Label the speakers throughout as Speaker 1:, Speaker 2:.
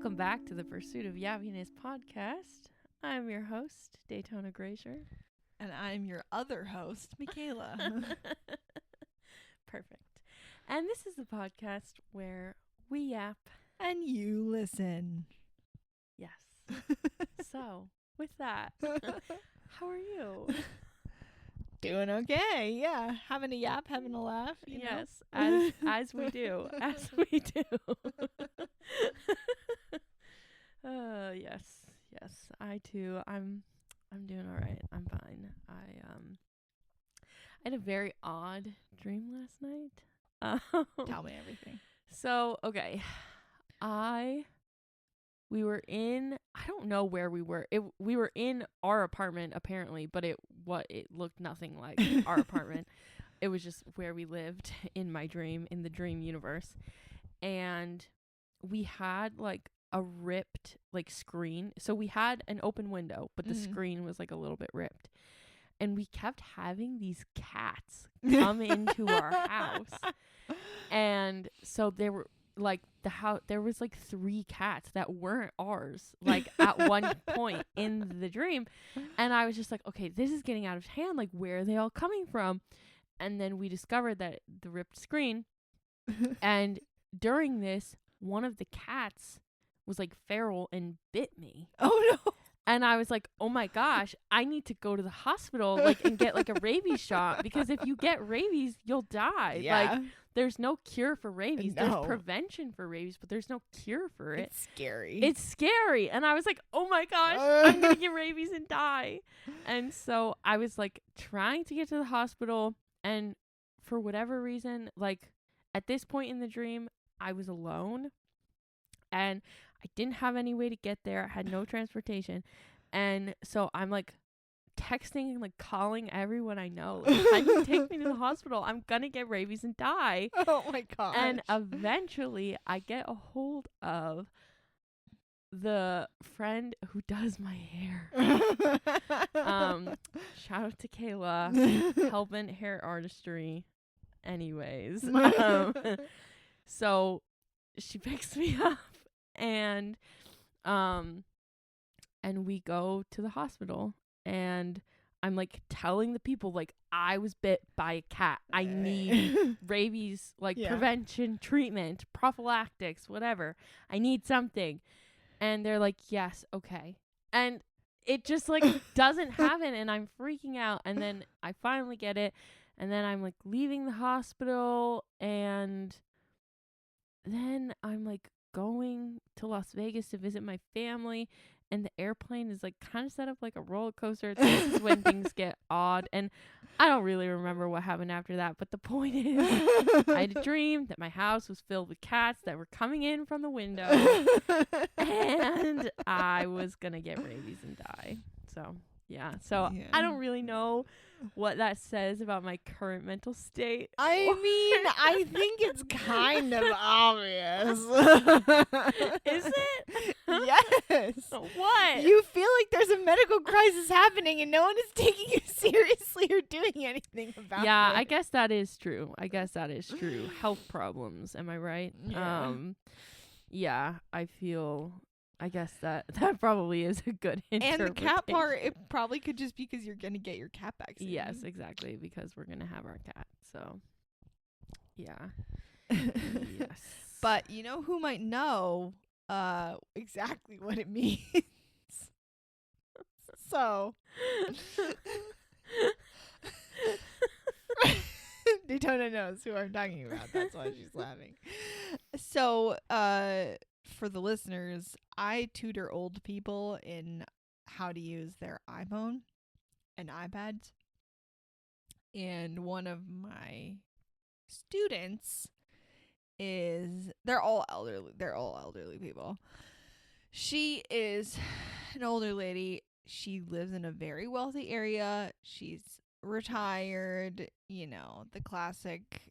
Speaker 1: Welcome back to the Pursuit of Yappiness podcast. I'm your host, Daytona Grazier.
Speaker 2: And I'm your other host, Michaela.
Speaker 1: Perfect. And this is the podcast where we yap.
Speaker 2: And you listen.
Speaker 1: Yes. So, with that, how are you?
Speaker 2: Doing okay. Yeah. Having a yap, having a laugh.
Speaker 1: Yes, as we do. As we do. Yes, I too. I'm doing all right. I'm fine. I had a very odd dream last night.
Speaker 2: Tell me everything.
Speaker 1: So, okay. We were in, I don't know where we were. We were in our apartment apparently, but it looked nothing like our apartment. It was just where we lived in my dream, in the dream universe. And we had like a ripped like screen. So we had an open window, but the screen was like a little bit ripped. And we kept having these cats come into our house. And so there were like there was like 3 cats that weren't ours, like at one point in the dream. And I was just like, okay, this is getting out of hand. Like, where are they all coming from? And then we discovered that the ripped screen. And during this, one of the cats was like feral and bit me.
Speaker 2: Oh no.
Speaker 1: And I was like, oh my gosh, I need to go to the hospital like and get like a rabies shot, because if you get rabies, you'll die.
Speaker 2: Yeah.
Speaker 1: Like, there's no cure for rabies.
Speaker 2: No.
Speaker 1: There's prevention for rabies, but there's no cure for it.
Speaker 2: It's scary.
Speaker 1: It's scary. And I was like, oh my gosh, I'm going to get rabies and die. And so I was like trying to get to the hospital. And for whatever reason, like at this point in the dream, I was alone. And I didn't have any way to get there. I had no transportation. And so I'm like texting and like calling everyone I know. Like, can you take me to the hospital? I'm going to get rabies and die.
Speaker 2: Oh my gosh.
Speaker 1: And eventually I get a hold of the friend who does my hair. Shout out to Kayla, Helping Hair Artistry. Anyways. So she picks me up. And we go to the hospital, and I'm like telling the people like I was bit by a cat. I need rabies, like prevention, treatment, prophylactics, whatever. I need something. And they're like, yes, okay. And it just like doesn't happen, and I'm freaking out. And then I finally get it, and then I'm like leaving the hospital, and then I'm like going to Las Vegas to visit my family, and the airplane is like kind of set up like a roller coaster. This is when things get odd, and I don't really remember what happened after that, but the point is I had a dream that my house was filled with cats that were coming in from the window, and I was gonna get rabies and die. So yeah, I don't really know what that says about my current mental state.
Speaker 2: I mean, I think it's kind of obvious.
Speaker 1: Is it?
Speaker 2: Yes.
Speaker 1: What?
Speaker 2: You feel like there's a medical crisis happening and no one is taking you seriously or doing anything about it.
Speaker 1: Yeah, I guess that is true. Health problems, am I right?
Speaker 2: Yeah.
Speaker 1: Yeah, I guess that probably is a good interpretation.
Speaker 2: And the cat part, it probably could just be because you're going to get your cat vaccine.
Speaker 1: Yes, exactly, because we're going to have our cat. So, yeah. Yes.
Speaker 2: But you know who might know exactly what it means? So, Daytona knows who I'm talking about. That's why she's laughing. So, for the listeners, I tutor old people in how to use their iPhone and iPads. And one of my students they're all elderly people. She is an older lady. She lives in a very wealthy area. She's retired, the classic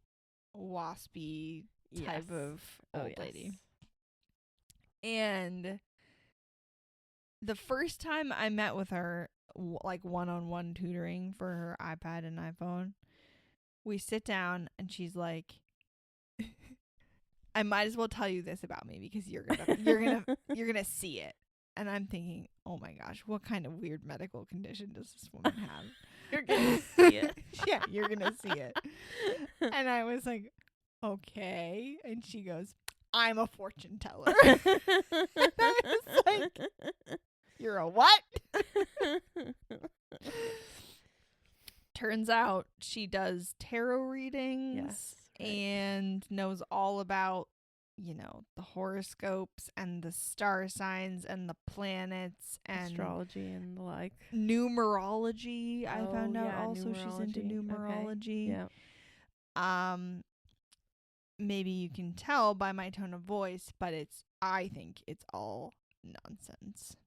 Speaker 2: waspy type of old lady. And the first time I met with her, like one-on-one tutoring for her iPad and iPhone, we sit down and she's like, I might as well tell you this about me because you're gonna see it. And I'm thinking, oh my gosh, what kind of weird medical condition does this woman have?
Speaker 1: You're gonna see it.
Speaker 2: Yeah, you're gonna see it. And I was like, okay. And she goes, I'm a fortune teller. And I was like, you're a what? Turns out she does tarot readings.
Speaker 1: Yes, right.
Speaker 2: And knows all about, you know, the horoscopes and the star signs and the planets and
Speaker 1: astrology and the like.
Speaker 2: Numerology. I found out also she's into
Speaker 1: numerology.
Speaker 2: numerology.
Speaker 1: Okay. Yeah.
Speaker 2: Maybe you can tell by my tone of voice, but I think it's all nonsense.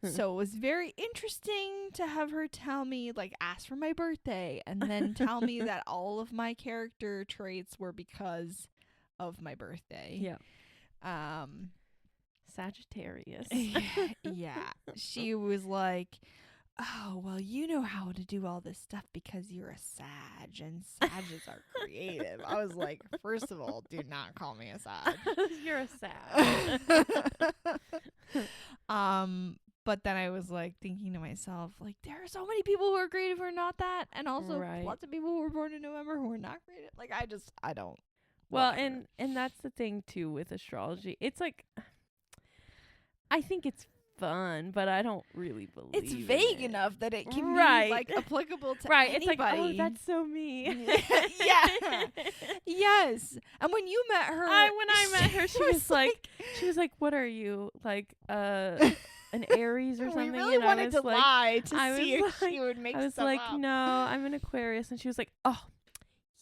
Speaker 2: So it was very interesting to have her tell me, like, ask for my birthday and then tell me that all of my character traits were because of my birthday.
Speaker 1: Yeah. Sagittarius.
Speaker 2: Yeah. She was like, oh, well, you know how to do all this stuff because you're a Sag, and Sages are creative. I was like, first of all, do not call me a Sag.
Speaker 1: You're a Sag.
Speaker 2: But then I was like thinking to myself, like, there are so many people who are creative who are not that, and also lots of people who were born in November who are not creative. Like, I don't.
Speaker 1: Well, and that's the thing too with astrology. It's like, I think it's fun, but I don't really believe
Speaker 2: it's vague enough that it can be like applicable to
Speaker 1: anybody.
Speaker 2: It's like,
Speaker 1: oh, that's so me.
Speaker 2: Yeah. Yes. And when you met her,
Speaker 1: when I met her, she was like, what are you, like an Aries or something?
Speaker 2: We really wanted to lie to see if she would make stuff up. I was like,
Speaker 1: no, I'm an Aquarius, and she was like, oh.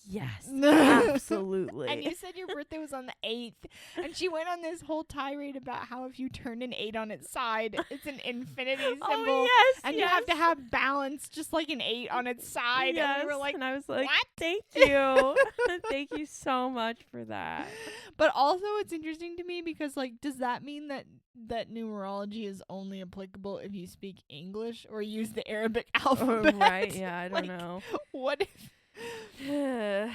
Speaker 1: Yes, absolutely.
Speaker 2: And you said your birthday was on the 8th, and she went on this whole tirade about how if you turn an 8 on its side, it's an infinity symbol.
Speaker 1: Oh, yes,
Speaker 2: and you have to have balance just like an 8 on its side.
Speaker 1: Yes,
Speaker 2: and we were like,
Speaker 1: and I was like,
Speaker 2: what?
Speaker 1: Thank you. Thank you so much for that.
Speaker 2: But also it's interesting to me because, like, does that mean that numerology is only applicable if you speak English or use the Arabic alphabet?
Speaker 1: Right, yeah, I don't know.
Speaker 2: What if...
Speaker 1: Yeah.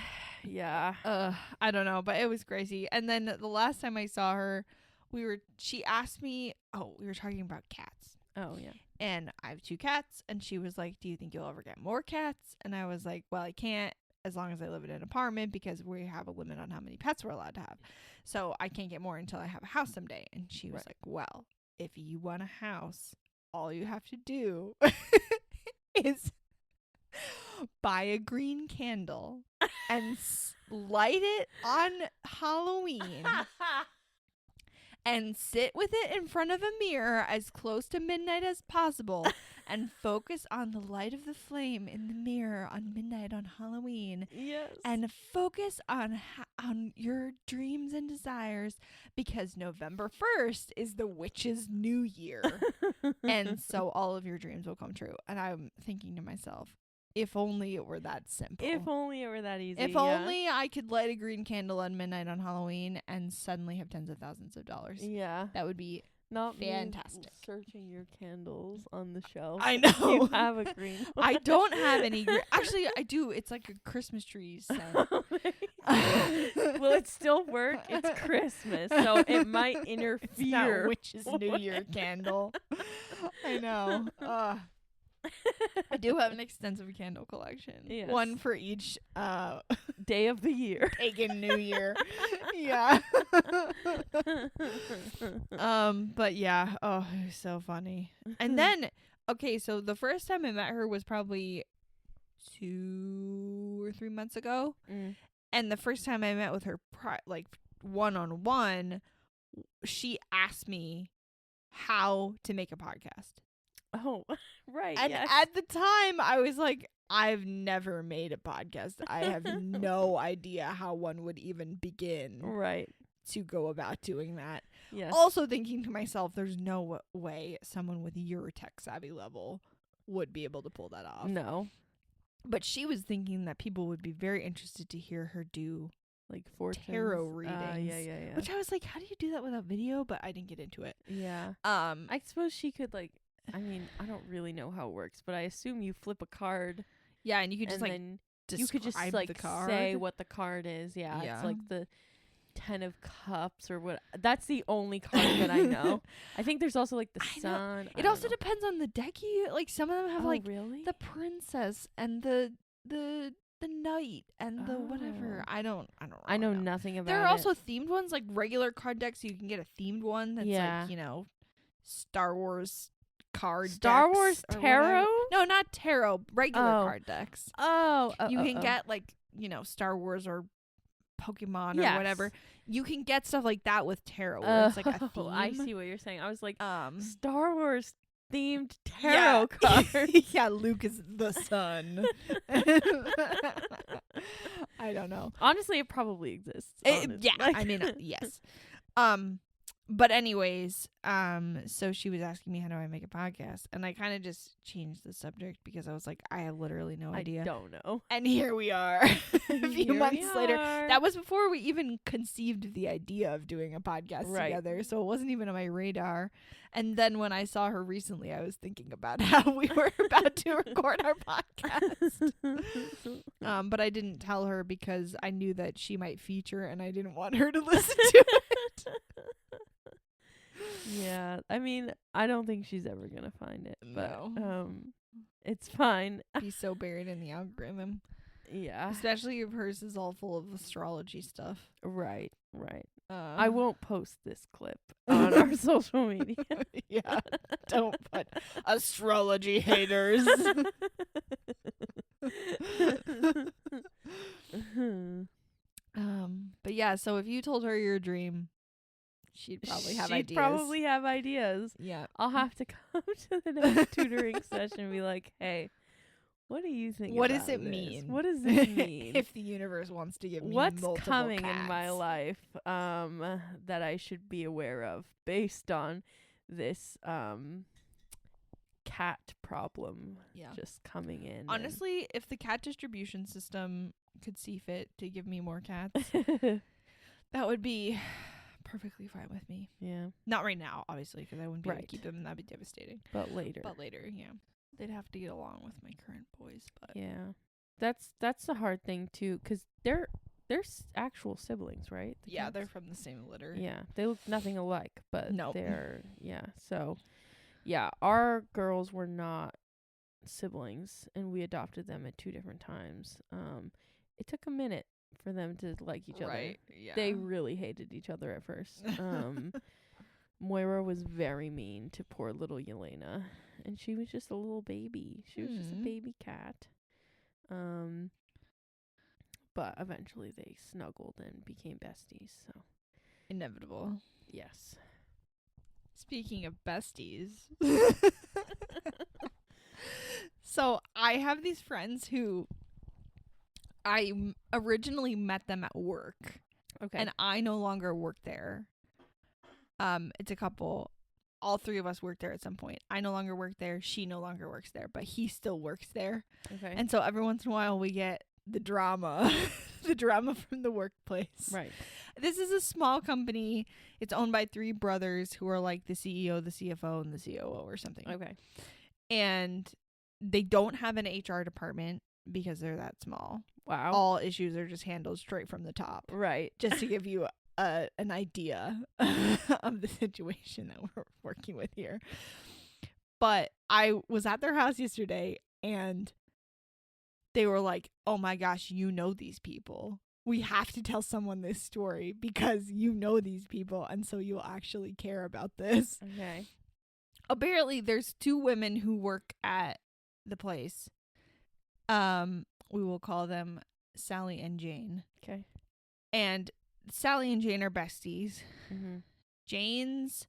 Speaker 2: I don't know, but it was crazy. And then the last time I saw her, she asked me, we were talking about cats.
Speaker 1: Oh, yeah.
Speaker 2: And I have 2 cats, and she was like, do you think you'll ever get more cats? And I was like, well, I can't as long as I live in an apartment because we have a limit on how many pets we're allowed to have. So I can't get more until I have a house someday. And she was like, well, if you want a house, all you have to do is buy a green candle and light it on Halloween and sit with it in front of a mirror as close to midnight as possible and focus on the light of the flame in the mirror on midnight on Halloween.
Speaker 1: Yes.
Speaker 2: And focus on your dreams and desires because November 1st is the witch's new year. And so all of your dreams will come true. And I'm thinking to myself, if only it were that simple.
Speaker 1: If only it were that easy.
Speaker 2: If only I could light a green candle on midnight on Halloween and suddenly have tens of thousands of dollars.
Speaker 1: Yeah.
Speaker 2: That would be fantastic.
Speaker 1: Searching your candles on the shelf.
Speaker 2: I know.
Speaker 1: You have a green one.
Speaker 2: I don't have any green. Actually, I do. It's like a Christmas tree scent.
Speaker 1: Will it still work? It's Christmas, so it might interfere.
Speaker 2: It's not witch's New Year candle. I know. I do have an extensive candle collection.
Speaker 1: Yes.
Speaker 2: One for each
Speaker 1: day of the year.
Speaker 2: Pagan New Year. Yeah. But yeah, it was so funny. And then, okay, so the first time I met her was probably 2 or 3 months ago. And the first time I met with her one-on-one, she asked me how to make a podcast.
Speaker 1: Oh, right.
Speaker 2: And at the time, I was like, I've never made a podcast. I have no idea how one would even begin to go about doing that. Yes. Also thinking to myself, there's no way someone with your tech savvy level would be able to pull that off.
Speaker 1: No.
Speaker 2: But she was thinking that people would be very interested to hear her do
Speaker 1: like fortunes.
Speaker 2: Tarot readings.
Speaker 1: Yeah.
Speaker 2: Which I was like, how do you do that without video? But I didn't get into it.
Speaker 1: Yeah. I suppose she could I mean, I don't really know how it works, but I assume you flip a card.
Speaker 2: Yeah, and you could just
Speaker 1: you could just
Speaker 2: the card.
Speaker 1: say what the card is. Yeah. It's like the Ten of Cups or what. That's the only card that I know. I think there's also like the Sun.
Speaker 2: It also depends on the deck like some of them have like
Speaker 1: really?
Speaker 2: the Princess and the Knight and the whatever. I don't
Speaker 1: I know nothing about it.
Speaker 2: There are also themed ones, like regular card decks. You can get a themed one that's like, Star Wars card
Speaker 1: Star Wars Tarot?
Speaker 2: No, not tarot. Regular card decks. You can get like, Star Wars or Pokemon or whatever. You can get stuff like that with tarot. Where it's like a theme.
Speaker 1: I see what you're saying. I was like, Star Wars themed tarot cards.
Speaker 2: Yeah, Luke is the sun. I don't know.
Speaker 1: Honestly, it probably exists.
Speaker 2: I mean, yes. But anyways, so she was asking me, how do I make a podcast? And I kind of just changed the subject because I was like, I have literally no idea.
Speaker 1: I don't know.
Speaker 2: And here we are a few months later. That was before we even conceived the idea of doing a podcast together. So it wasn't even on my radar. And then when I saw her recently, I was thinking about how we were about to record our podcast. But I didn't tell her because I knew that she might feature and I didn't want her to listen to it.
Speaker 1: Yeah, I mean, I don't think she's ever gonna find it, but
Speaker 2: no.
Speaker 1: It's fine.
Speaker 2: Be so buried in the algorithm.
Speaker 1: Yeah,
Speaker 2: especially if hers is all full of astrology stuff.
Speaker 1: Right. I won't post this clip on our social media.
Speaker 2: Yeah, don't put astrology haters. But yeah, so if you told her your dream, she'd probably have ideas.
Speaker 1: She'd probably have ideas.
Speaker 2: Yeah.
Speaker 1: I'll have to come to the next tutoring session and be like, hey, what do you think
Speaker 2: what
Speaker 1: about
Speaker 2: does it
Speaker 1: this?
Speaker 2: mean?
Speaker 1: What does this mean?
Speaker 2: If the universe wants to give me
Speaker 1: what's
Speaker 2: multiple
Speaker 1: coming
Speaker 2: cats
Speaker 1: in my life that I should be aware of based on this cat problem just coming in.
Speaker 2: Honestly, if the cat distribution system could see fit to give me more cats, that would be perfectly fine with me.
Speaker 1: Yeah.
Speaker 2: Not right now, obviously, because I wouldn't be able to keep them, and that'd be devastating.
Speaker 1: But later,
Speaker 2: yeah. They'd have to get along with my current boys, but
Speaker 1: yeah. That's the hard thing too, because they're actual siblings, right?
Speaker 2: Yeah, they're from the same litter.
Speaker 1: Yeah, they look nothing alike, but
Speaker 2: nope.
Speaker 1: They're so yeah, our girls were not siblings, and we adopted them at 2 different times. It took a minute for them to like each other.
Speaker 2: Right. Yeah.
Speaker 1: They really hated each other at first. Moira was very mean to poor little Yelena, and she was just a little baby. She was just a baby cat. But eventually they snuggled and became besties, so
Speaker 2: inevitable.
Speaker 1: Yes.
Speaker 2: Speaking of besties. So I have these friends who I originally met them at work.
Speaker 1: Okay.
Speaker 2: And I no longer work there. It's a couple. All 3 of us worked there at some point. I no longer work there. She no longer works there, but he still works there.
Speaker 1: Okay.
Speaker 2: And so every once in a while we get the drama, the drama from the workplace.
Speaker 1: Right.
Speaker 2: This is a small company. It's owned by 3 brothers who are like the CEO, the CFO, and the COO or something.
Speaker 1: Okay.
Speaker 2: And they don't have an HR department because they're that small.
Speaker 1: Wow.
Speaker 2: All issues are just handled straight from the top.
Speaker 1: Right.
Speaker 2: Just to give you an idea of the situation that we're working with here. But I was at their house yesterday and they were like, oh my gosh, you know these people. We have to tell someone this story because you know these people and so you'll actually care about this.
Speaker 1: Okay.
Speaker 2: Apparently there's 2 women who work at the place. We will call them Sally and Jane.
Speaker 1: Okay.
Speaker 2: And Sally and Jane are besties.
Speaker 1: Mm-hmm.
Speaker 2: Jane's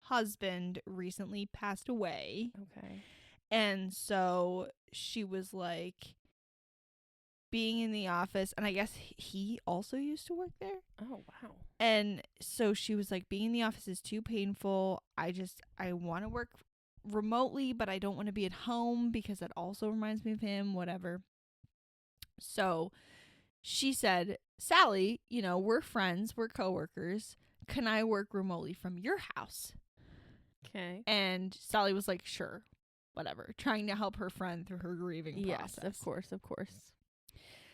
Speaker 2: husband recently passed away.
Speaker 1: Okay.
Speaker 2: And so she was like being in the office, and I guess he also used to work there.
Speaker 1: Oh, wow.
Speaker 2: And so she was like, being in the office is too painful. I want to work remotely, but I don't want to be at home because that also reminds me of him, whatever. So she said, Sally, we're friends, we're coworkers. Can I work remotely from your house?
Speaker 1: Okay.
Speaker 2: And Sally was like, sure, whatever, trying to help her friend through her grieving process.
Speaker 1: Yes, of course.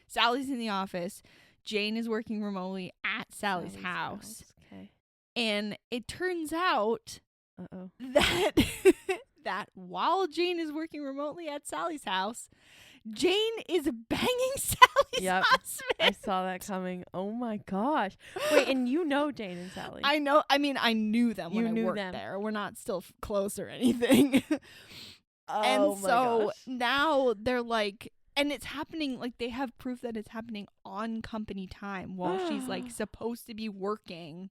Speaker 2: Sally's in the office. Jane is working remotely at Sally's house.
Speaker 1: Okay.
Speaker 2: And it turns out
Speaker 1: Uh-oh.
Speaker 2: that that while Jane is working remotely at Sally's house, Jane is banging Sally's husband.
Speaker 1: I saw that coming. Oh my gosh. Wait, and you know Jane and Sally.
Speaker 2: I know. I mean, I knew them when I worked there. We're not still close or anything. And so now they're like, and it's happening, like they have proof that it's happening on company time while she's like supposed to be working.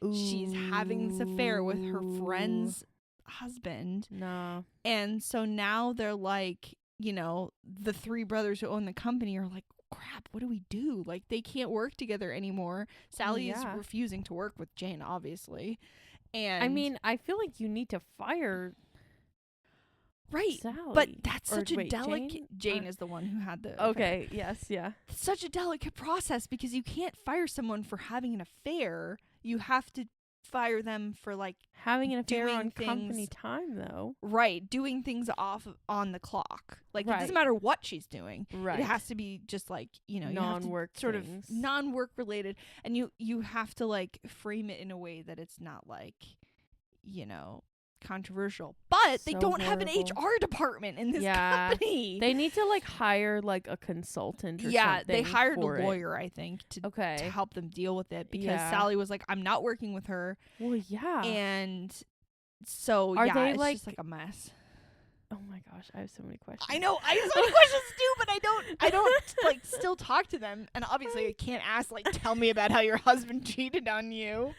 Speaker 2: Ooh. She's having this affair with her friend's husband.
Speaker 1: No.
Speaker 2: And so now they're like, you know, the three brothers who own the company are like, crap, what do we do? Like, they can't work together anymore. Sally is refusing to work with Jane, obviously. And I
Speaker 1: mean, I feel like you need to fire Sally.
Speaker 2: But that's such a delicate... Jane is the one who had the
Speaker 1: okay, affair. Yes, yeah.
Speaker 2: It's such a delicate process because you can't fire someone for having an affair. You have to fire them for, like,
Speaker 1: having an affair on company time, though.
Speaker 2: Right, doing things off on the clock. Like, it doesn't matter what she's doing. Right. It has to be just, like, you know,
Speaker 1: non-work
Speaker 2: sort of non-work related. And you have to, like, frame it in a way that it's not, like, you know, controversial. But they don't have an HR department in this company.
Speaker 1: They need to, like, hire, like, a consultant or something.
Speaker 2: They hired a lawyer, I think, to help them deal with it because Sally was like, I'm not working with her.
Speaker 1: Well, yeah.
Speaker 2: And so,
Speaker 1: they
Speaker 2: it's
Speaker 1: like,
Speaker 2: just like a mess.
Speaker 1: Oh my gosh, I have so many questions.
Speaker 2: I know, I have so many questions too, but I don't like still talk to them, and obviously I can't ask like, tell me about how your husband cheated on you.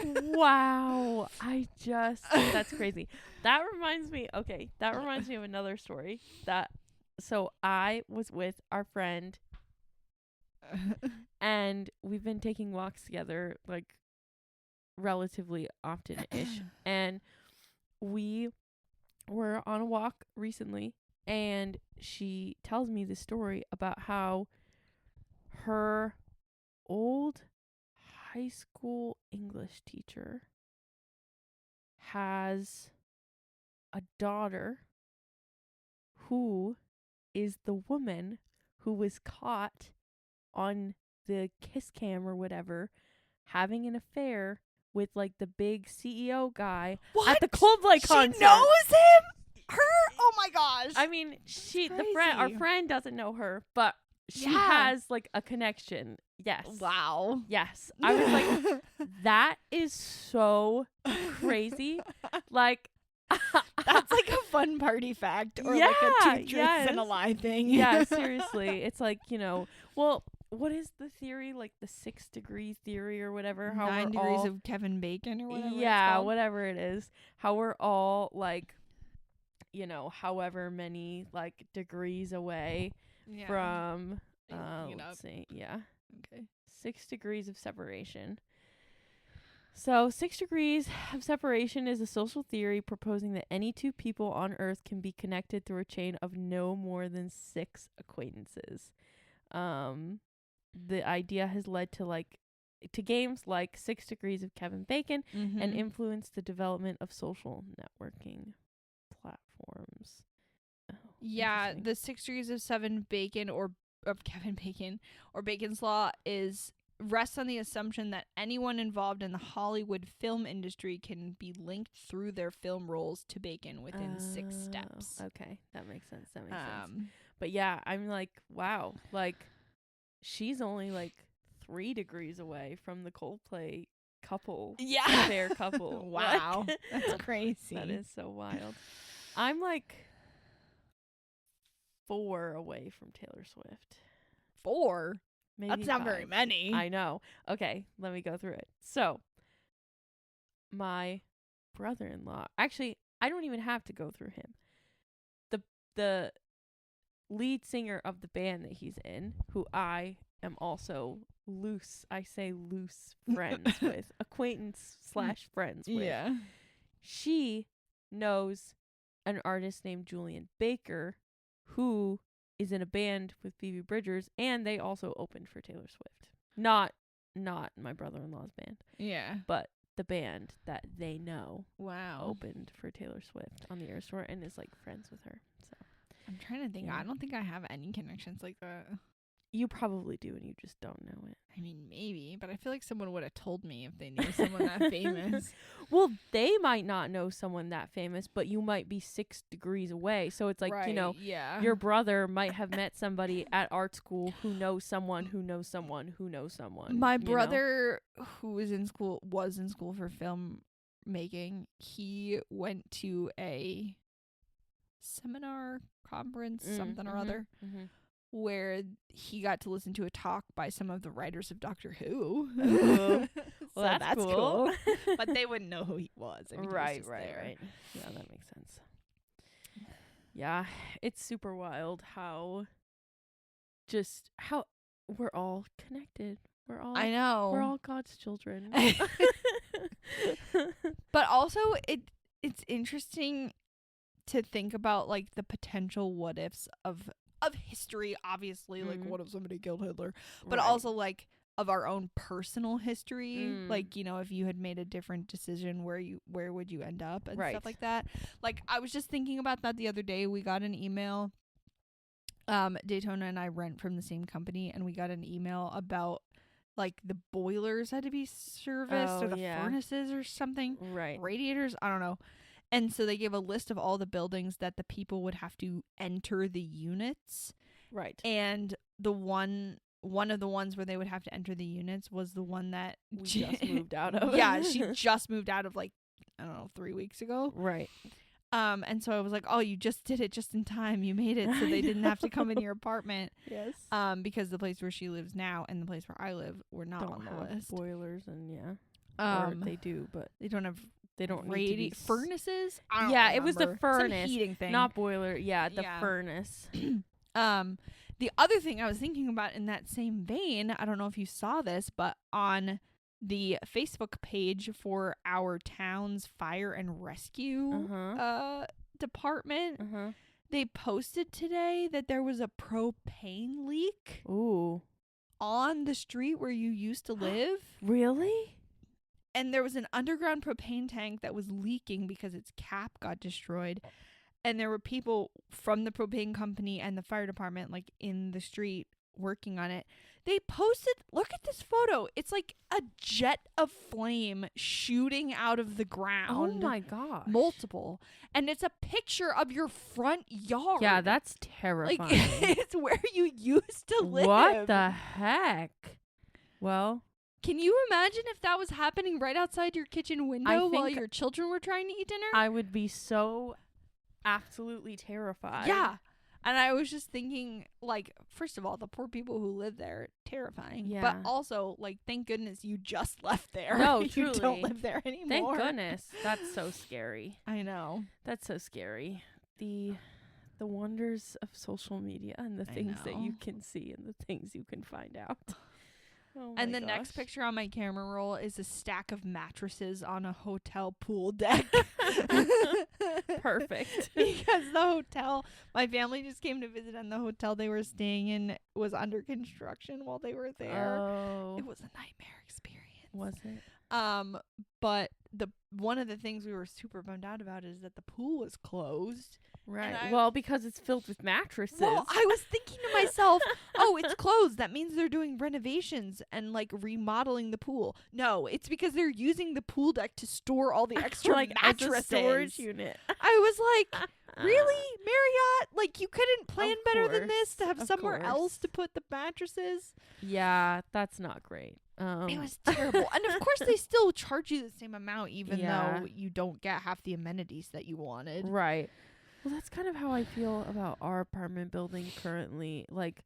Speaker 1: Wow, that's crazy. That reminds me of another story. So I was with our friend, and we've been taking walks together like relatively often-ish, and we were on a walk recently, and she tells me this story about how her old high school English teacher has a daughter who is the woman who was caught on the kiss cam or whatever having an affair with like the big CEO guy at the Coldplay concert.
Speaker 2: She knows him? Her? Oh my gosh.
Speaker 1: I mean, our friend doesn't know her, but she has like a connection. Yes.
Speaker 2: Wow.
Speaker 1: Yes. I was like, that is so crazy. Like,
Speaker 2: that's like a fun party fact or like a two truths and a lie thing.
Speaker 1: Yeah, seriously. It's like, you know, well, what is the theory? Like the 6 degree theory or whatever? How
Speaker 2: 9 degrees of Kevin Bacon or whatever.
Speaker 1: Yeah, whatever it is. How we're all like, you know, however many like degrees away from, let's see. Yeah.
Speaker 2: Okay.
Speaker 1: 6 degrees of separation. So 6 degrees of separation is a social theory proposing that any two people on Earth can be connected through a chain of no more than 6 acquaintances. The idea has led to games like 6 Degrees of Kevin Bacon and influenced the development of social networking platforms. Oh,
Speaker 2: yeah, the 6 Degrees of Kevin Bacon or Bacon's Law rests on the assumption that anyone involved in the Hollywood film industry can be linked through their film roles to Bacon within 6 steps.
Speaker 1: Okay, that makes sense. But yeah, I'm like, wow, like she's only like 3 degrees away from the Coldplay couple.
Speaker 2: Yeah.
Speaker 1: Their couple.
Speaker 2: Wow. That's crazy.
Speaker 1: That is so wild. I'm like 4 away from Taylor Swift.
Speaker 2: 4?
Speaker 1: Maybe
Speaker 2: that's not
Speaker 1: 5.
Speaker 2: very many.
Speaker 1: I know. Okay, let me go through it. So, my brother-in-law, actually, I don't even have to go through him. The lead singer of the band that he's in, who I am also loose friends with, acquaintance/friends with.
Speaker 2: Yeah.
Speaker 1: She knows an artist named Julian Baker, who is in a band with Phoebe Bridgers, and they also opened for Taylor Swift. Not my brother-in-law's band.
Speaker 2: Yeah.
Speaker 1: But the band that they know opened for Taylor Swift on the Eras Tour and is like friends with her. So
Speaker 2: I'm trying to think. I don't think I have any connections like that.
Speaker 1: You probably do, and you just don't know it.
Speaker 2: I mean, maybe, but I feel like someone would have told me if they knew someone that famous.
Speaker 1: Well, they might not know someone that famous, but you might be 6 degrees away. So it's like,
Speaker 2: right,
Speaker 1: you know,
Speaker 2: yeah.
Speaker 1: your brother might have met somebody at art school who knows someone who knows someone who knows someone.
Speaker 2: My brother, who was in school for film making, he went to a seminar, conference, something or other, where he got to listen to a talk by some of the writers of Doctor Who.
Speaker 1: Well,
Speaker 2: so
Speaker 1: that's cool.
Speaker 2: But they wouldn't know who he was. I mean,
Speaker 1: right.
Speaker 2: he was just there.
Speaker 1: Yeah, that makes sense. Yeah, it's super wild how we're all connected.
Speaker 2: I know.
Speaker 1: We're all God's children.
Speaker 2: But also it's interesting to think about like the potential what ifs of history, obviously, like what if somebody killed Hitler, but also like of our own personal history, like, you know, if you had made a different decision, where would you end up and stuff like that. Like, I was just thinking about that the other day. We got an email, Daytona and I rent from the same company, and we got an email about like the boilers had to be serviced, or the furnaces or something, radiators, I don't know. And so they gave a list of all the buildings that the people would have to enter the units. Right. And the one of the ones where they would have to enter the units was the one that
Speaker 1: we just moved out of.
Speaker 2: Yeah, she just moved out of, like, I don't know, 3 weeks ago.
Speaker 1: Right.
Speaker 2: And so I was like, oh, you just did it just in time. You made it so they didn't have to come in your apartment.
Speaker 1: Yes.
Speaker 2: Because the place where she lives now and the place where I live were not on the list.
Speaker 1: Boilers and or they do, but
Speaker 2: they don't have.
Speaker 1: They don't need to be
Speaker 2: furnaces.
Speaker 1: It was the furnace,
Speaker 2: some heating thing,
Speaker 1: not boiler. Yeah, the furnace.
Speaker 2: The other thing I was thinking about in that same vein, I don't know if you saw this, but on the Facebook page for our town's fire and rescue department, they posted today that there was a propane leak.
Speaker 1: Ooh.
Speaker 2: On the street where you used to live.
Speaker 1: Really?
Speaker 2: And there was an underground propane tank that was leaking because its cap got destroyed. And there were people from the propane company and the fire department, like, in the street working on it. They posted, look at this photo. It's like a jet of flame shooting out of the ground.
Speaker 1: Oh my gosh.
Speaker 2: Multiple. And it's a picture of your front yard.
Speaker 1: Yeah, that's terrifying.
Speaker 2: Like, it's where you used to live.
Speaker 1: What the heck? Well,
Speaker 2: can you imagine if that was happening right outside your kitchen window while your children were trying to eat dinner?
Speaker 1: I would be so absolutely terrified.
Speaker 2: Yeah. And I was just thinking, like, first of all, the poor people who live there, terrifying. Yeah. But also, like, thank goodness you just left there.
Speaker 1: No,
Speaker 2: you
Speaker 1: truly.
Speaker 2: don't live there anymore.
Speaker 1: Thank goodness. That's so scary.
Speaker 2: I know.
Speaker 1: That's so scary. The wonders of social media and the things that you can see and the things you can find out. Oh
Speaker 2: and the next picture on my camera roll is a stack of mattresses on a hotel pool deck.
Speaker 1: Perfect.
Speaker 2: Because the hotel, my family just came to visit, and the hotel they were staying in was under construction while they were there.
Speaker 1: Oh.
Speaker 2: It was a nightmare experience.
Speaker 1: Was it?
Speaker 2: But one of the things we were super bummed out about is that the pool was closed.
Speaker 1: Right. Well, because it's filled with mattresses.
Speaker 2: Well, I was thinking to myself, oh, it's closed. That means they're doing renovations and, like, remodeling the pool. No, it's because they're using the pool deck to store all the extra mattresses.
Speaker 1: As a storage unit.
Speaker 2: I was like, really, Marriott? Like, you couldn't plan better than this to have somewhere else to put the mattresses?
Speaker 1: Yeah, that's not great.
Speaker 2: It was terrible. And of course they still charge you the same amount even though you don't get half the amenities that you wanted.
Speaker 1: Right. Well, that's kind of how I feel about our apartment building currently. Like,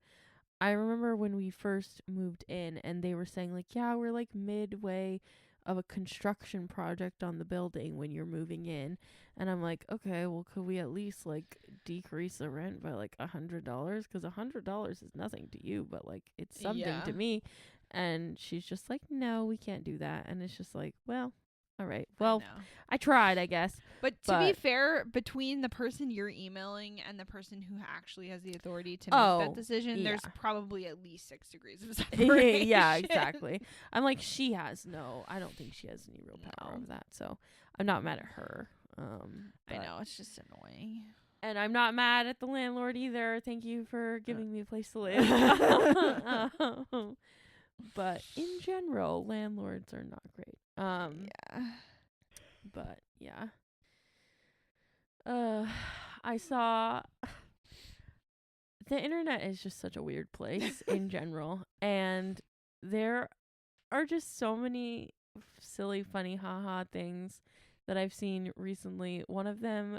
Speaker 1: I remember when we first moved in and they were saying, like, yeah, we're like midway of a construction project on the building when you're moving in. And I'm like, okay, well, could we at least, like, decrease the rent by, like, $100? Because $100 is nothing to you, but, like, it's something to me. And she's just like, no, we can't do that. And it's just like, well, all right. Well, I tried, I guess.
Speaker 2: But to be fair, between the person you're emailing and the person who actually has the authority to make that decision, there's probably at least 6 degrees of separation.
Speaker 1: Yeah, exactly. I'm like, I don't think she has any real power of that. So I'm not mad at her.
Speaker 2: I know, it's just annoying.
Speaker 1: And I'm not mad at the landlord either. Thank you for giving me a place to live. But in general, landlords are not great.
Speaker 2: Yeah.
Speaker 1: But yeah. I saw the internet is just such a weird place in general, and there are just so many silly, funny, haha things that I've seen recently. One of them,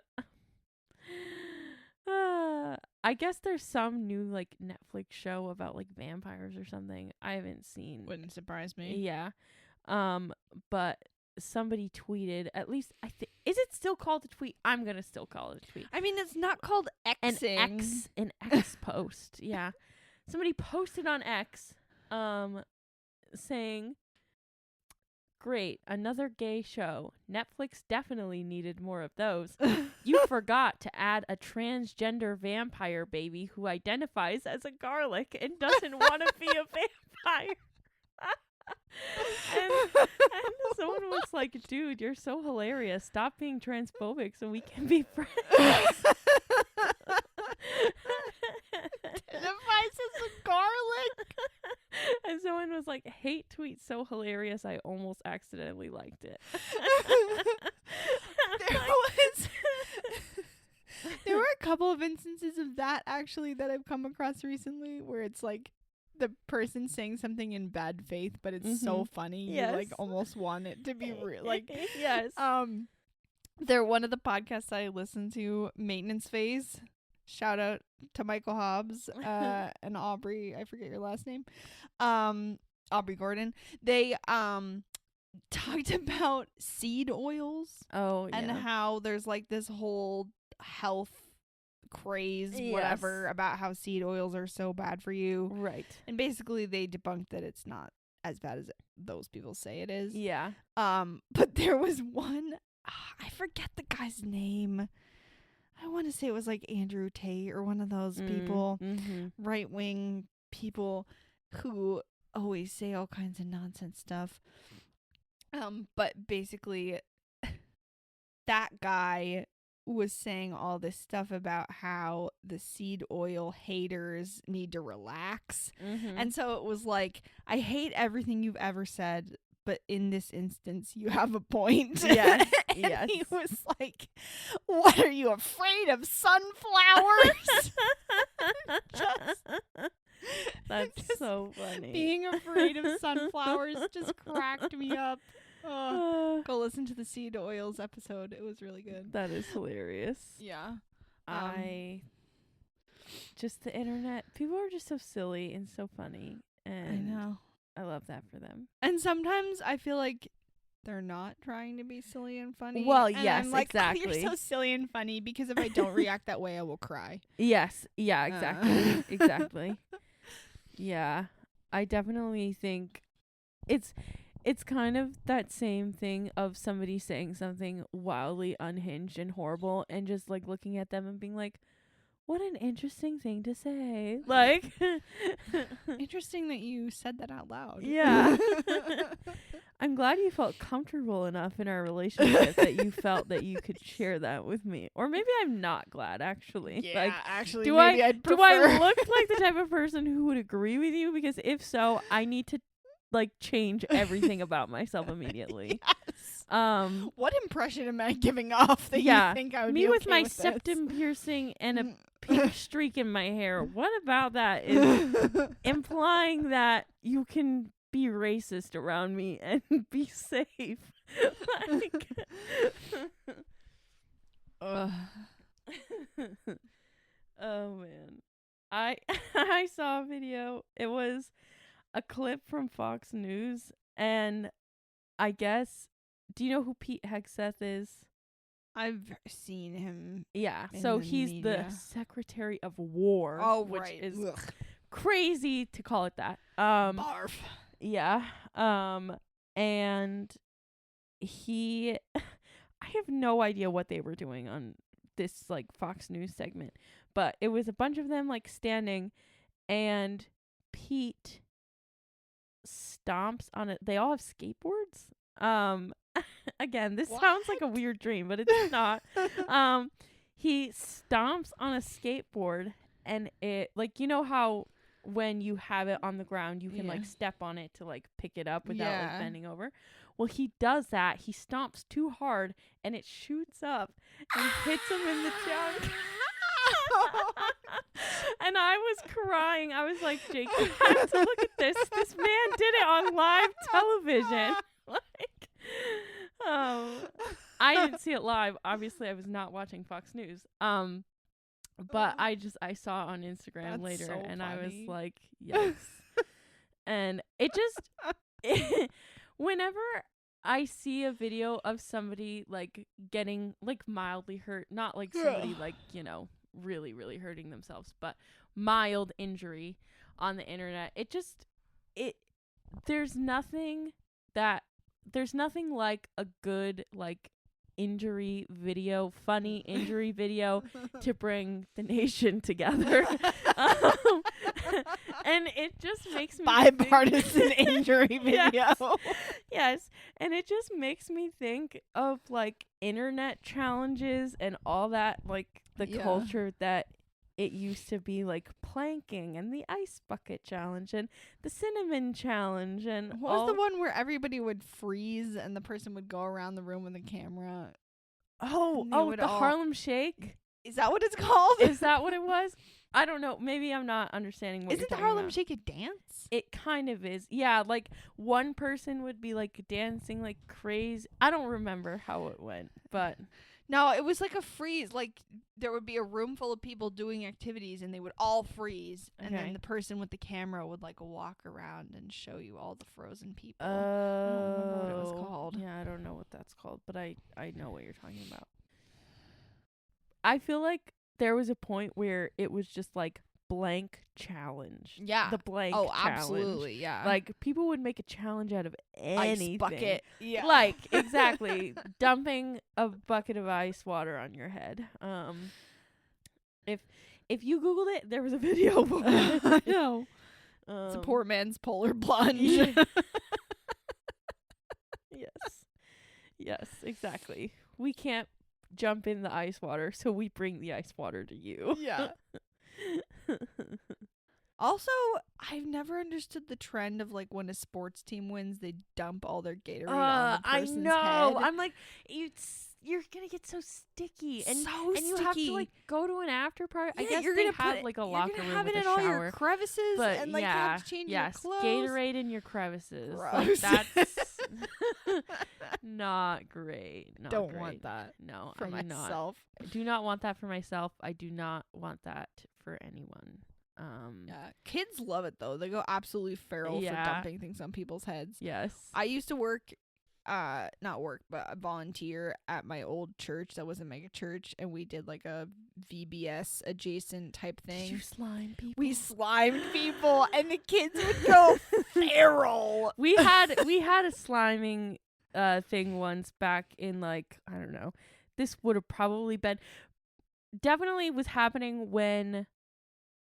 Speaker 1: I guess there's some new like Netflix show about like vampires or something. I haven't seen.
Speaker 2: Wouldn't surprise me.
Speaker 1: Yeah. But somebody tweeted, at least is it still called a tweet? I'm gonna still call it a tweet.
Speaker 2: I mean, it's not called Xing.
Speaker 1: An X post. Yeah. Somebody posted on X saying, "Great, another gay show. Netflix definitely needed more of those. You forgot to add a transgender vampire baby who identifies as a garlic and doesn't want to be a vampire." and someone was like, "Dude, you're so hilarious. Stop being transphobic so we can be friends."
Speaker 2: Identifies as a garlic.
Speaker 1: And someone was like, "Hate tweet so hilarious I almost accidentally liked it."
Speaker 2: There were a couple of instances of that actually that I've come across recently where it's like the person saying something in bad faith, but it's so funny.
Speaker 1: Yes.
Speaker 2: You like almost want it to be real. Like,
Speaker 1: yes.
Speaker 2: They're one of the podcasts I listen to, Maintenance Phase. Shout out to Michael Hobbs and Aubrey. I forget your last name. Aubrey Gordon. They talked about seed oils.
Speaker 1: Oh, yeah.
Speaker 2: And how there's like this whole health craze, whatever, about how seed oils are so bad for you.
Speaker 1: Right.
Speaker 2: And basically they debunked that it's not as bad as those people say it is.
Speaker 1: Yeah.
Speaker 2: But there was one, I forget the guy's name. I want to say it was like Andrew Tate or one of those people, right-wing people who always say all kinds of nonsense stuff. But basically that guy was saying all this stuff about how the seed oil haters need to relax. And so it was like, I hate everything you've ever said, but in this instance, you have a point.
Speaker 1: Yes.
Speaker 2: And he was like, "What, are you afraid of sunflowers?"
Speaker 1: That's so funny.
Speaker 2: Being afraid of sunflowers just cracked me up. Go listen to the seed oils episode. It was really good.
Speaker 1: That is hilarious.
Speaker 2: Yeah.
Speaker 1: Just the internet. People are just so silly and so funny. And
Speaker 2: I know.
Speaker 1: I love that for them.
Speaker 2: And sometimes I feel like they're not trying to be silly and funny.
Speaker 1: Well,
Speaker 2: and
Speaker 1: yes,
Speaker 2: I'm like,
Speaker 1: exactly.
Speaker 2: "Oh, you're so silly and funny," because if I don't react that way, I will cry.
Speaker 1: Yes. Yeah, exactly. Exactly. Yeah. I definitely think it's kind of that same thing of somebody saying something wildly unhinged and horrible and just like looking at them and being like, "What an interesting thing to say." Like,
Speaker 2: interesting that you said that out loud.
Speaker 1: Yeah. I'm glad you felt comfortable enough in our relationship that you felt that you could share that with me. Or maybe I'm not glad, actually.
Speaker 2: Yeah,
Speaker 1: like,
Speaker 2: actually,
Speaker 1: do
Speaker 2: maybe
Speaker 1: I
Speaker 2: I'd prefer.
Speaker 1: Do I look like the type of person who would agree with you? Because if so, I need to like change everything about myself immediately.
Speaker 2: Yes. What impression am I giving off that you think I would be
Speaker 1: me with
Speaker 2: okay
Speaker 1: my
Speaker 2: with
Speaker 1: septum
Speaker 2: this?
Speaker 1: piercing and a pink streak in my hair. What about that is implying that you can be racist around me and be safe? Like, oh man, I saw a video. It was a clip from Fox News, and I guess, do you know who Pete Hegseth is?
Speaker 2: I've seen him.
Speaker 1: Yeah,
Speaker 2: in
Speaker 1: so
Speaker 2: the
Speaker 1: he's
Speaker 2: media.
Speaker 1: the Secretary of War.
Speaker 2: Oh,
Speaker 1: which
Speaker 2: right.
Speaker 1: is
Speaker 2: Ugh.
Speaker 1: crazy to call it that.
Speaker 2: Barf.
Speaker 1: Yeah. And he I have no idea what they were doing on this like Fox News segment, but it was a bunch of them like standing, and Pete stomps on it. They all have skateboards. Again, this sounds like a weird dream, but it's not. he stomps on a skateboard, and it, like, you know how when you have it on the ground, you can like step on it to like pick it up without like bending over. Well, he does that. He stomps too hard, and it shoots up and hits him in the junk. And I was crying. I was like, Jake, you have to look at this. This man did it on live television. Like, I didn't see it live. Obviously, I was not watching Fox News. But I saw it on Instagram later, so and funny. I was like, yes. And it just, whenever I see a video of somebody like getting like mildly hurt, not like somebody like, you know, really, really hurting themselves, but mild injury on the internet, there's nothing like a good like injury video, funny injury video to bring the nation together. And it just makes me
Speaker 2: bipartisan injury video.
Speaker 1: Yes. And it just makes me think of like internet challenges and all that, like the culture that it used to be, like planking and the ice bucket challenge and the cinnamon challenge. And
Speaker 2: what was the one where everybody would freeze and the person would go around the room with a camera?
Speaker 1: The Harlem Shake?
Speaker 2: Is that what it's called?
Speaker 1: Is that what it was? I don't know. Maybe I'm not understanding what
Speaker 2: Isn't the Harlem Shake a dance?
Speaker 1: It kind of is. Yeah, like one person would be like dancing like crazy. I don't remember how it went, but
Speaker 2: no, it was like a freeze. Like there would be a room full of people doing activities and they would all freeze. And then the person with the camera would like walk around and show you all the frozen people. I don't remember what it was called.
Speaker 1: Yeah, I don't know what that's called, but I know what you're talking about. I feel like there was a point where it was just like blank challenge.
Speaker 2: Yeah.
Speaker 1: The blank
Speaker 2: challenge.
Speaker 1: Absolutely,
Speaker 2: yeah.
Speaker 1: Like people would make a challenge out of anything.
Speaker 2: Ice bucket. Yeah.
Speaker 1: Like, exactly. Dumping a bucket of ice water on your head. If you Googled it, there was a video for it.
Speaker 2: I know. It's a poor man's polar plunge.
Speaker 1: Yes, exactly. We can't jump in the ice water, so we bring the ice water to you.
Speaker 2: Yeah. Also, I've never understood the trend of like when a sports team wins, they dump all their Gatorade on the person's head.
Speaker 1: I know. I'm like, you're gonna get so sticky, and you have to like go to an after party.
Speaker 2: Yeah,
Speaker 1: I guess
Speaker 2: you're
Speaker 1: they
Speaker 2: gonna
Speaker 1: have like a locker room
Speaker 2: have
Speaker 1: with
Speaker 2: it
Speaker 1: a
Speaker 2: in
Speaker 1: shower,
Speaker 2: all your crevices,
Speaker 1: but
Speaker 2: and like you have to change your clothes.
Speaker 1: Gatorade in your crevices.
Speaker 2: Gross.
Speaker 1: Like, that's not great.
Speaker 2: Don't want that.
Speaker 1: No,
Speaker 2: for myself.
Speaker 1: I do not want that for myself. I do not want that for anyone.
Speaker 2: Yeah, kids love it though. They go absolutely feral for dumping things on people's heads.
Speaker 1: Yes.
Speaker 2: I used to but volunteer at my old church that was a mega church, and we did like a VBS adjacent type thing.
Speaker 1: Did you slime people?
Speaker 2: We slimed people, and the kids would go feral.
Speaker 1: We had a sliming thing once back in like, I don't know. This would have probably been definitely was happening when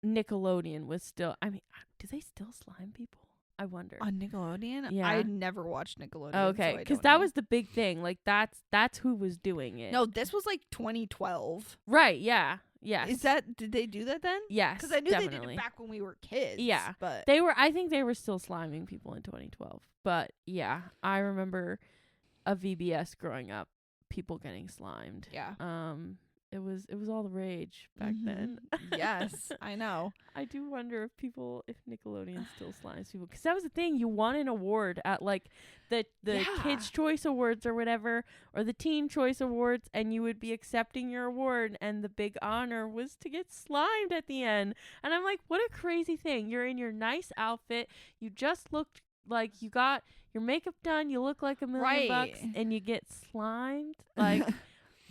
Speaker 1: Nickelodeon was still, I mean, do they still slime people? I wonder.
Speaker 2: On Nickelodeon?
Speaker 1: Yeah.
Speaker 2: I never watched Nickelodeon.
Speaker 1: Okay, because that was the big thing. Like, that's who was doing it.
Speaker 2: No, this was like 2012.
Speaker 1: Right, yeah. Yes.
Speaker 2: Did they do that then?
Speaker 1: Yes,
Speaker 2: because I knew
Speaker 1: definitely.
Speaker 2: they did it back when we were kids.
Speaker 1: Yeah.
Speaker 2: But
Speaker 1: I think they were still sliming people in 2012. But yeah, I remember a VBS growing up, people getting slimed.
Speaker 2: Yeah.
Speaker 1: It was all the rage back then.
Speaker 2: Yes, I know.
Speaker 1: I do wonder if Nickelodeon still slimes people, because that was the thing. You won an award at like the Kids Choice Awards or whatever, or the Teen Choice Awards, and you would be accepting your award, and the big honor was to get slimed at the end. And I'm like, what a crazy thing! You're in your nice outfit, you just looked like you got your makeup done, you look like $1 million bucks, and you get slimed like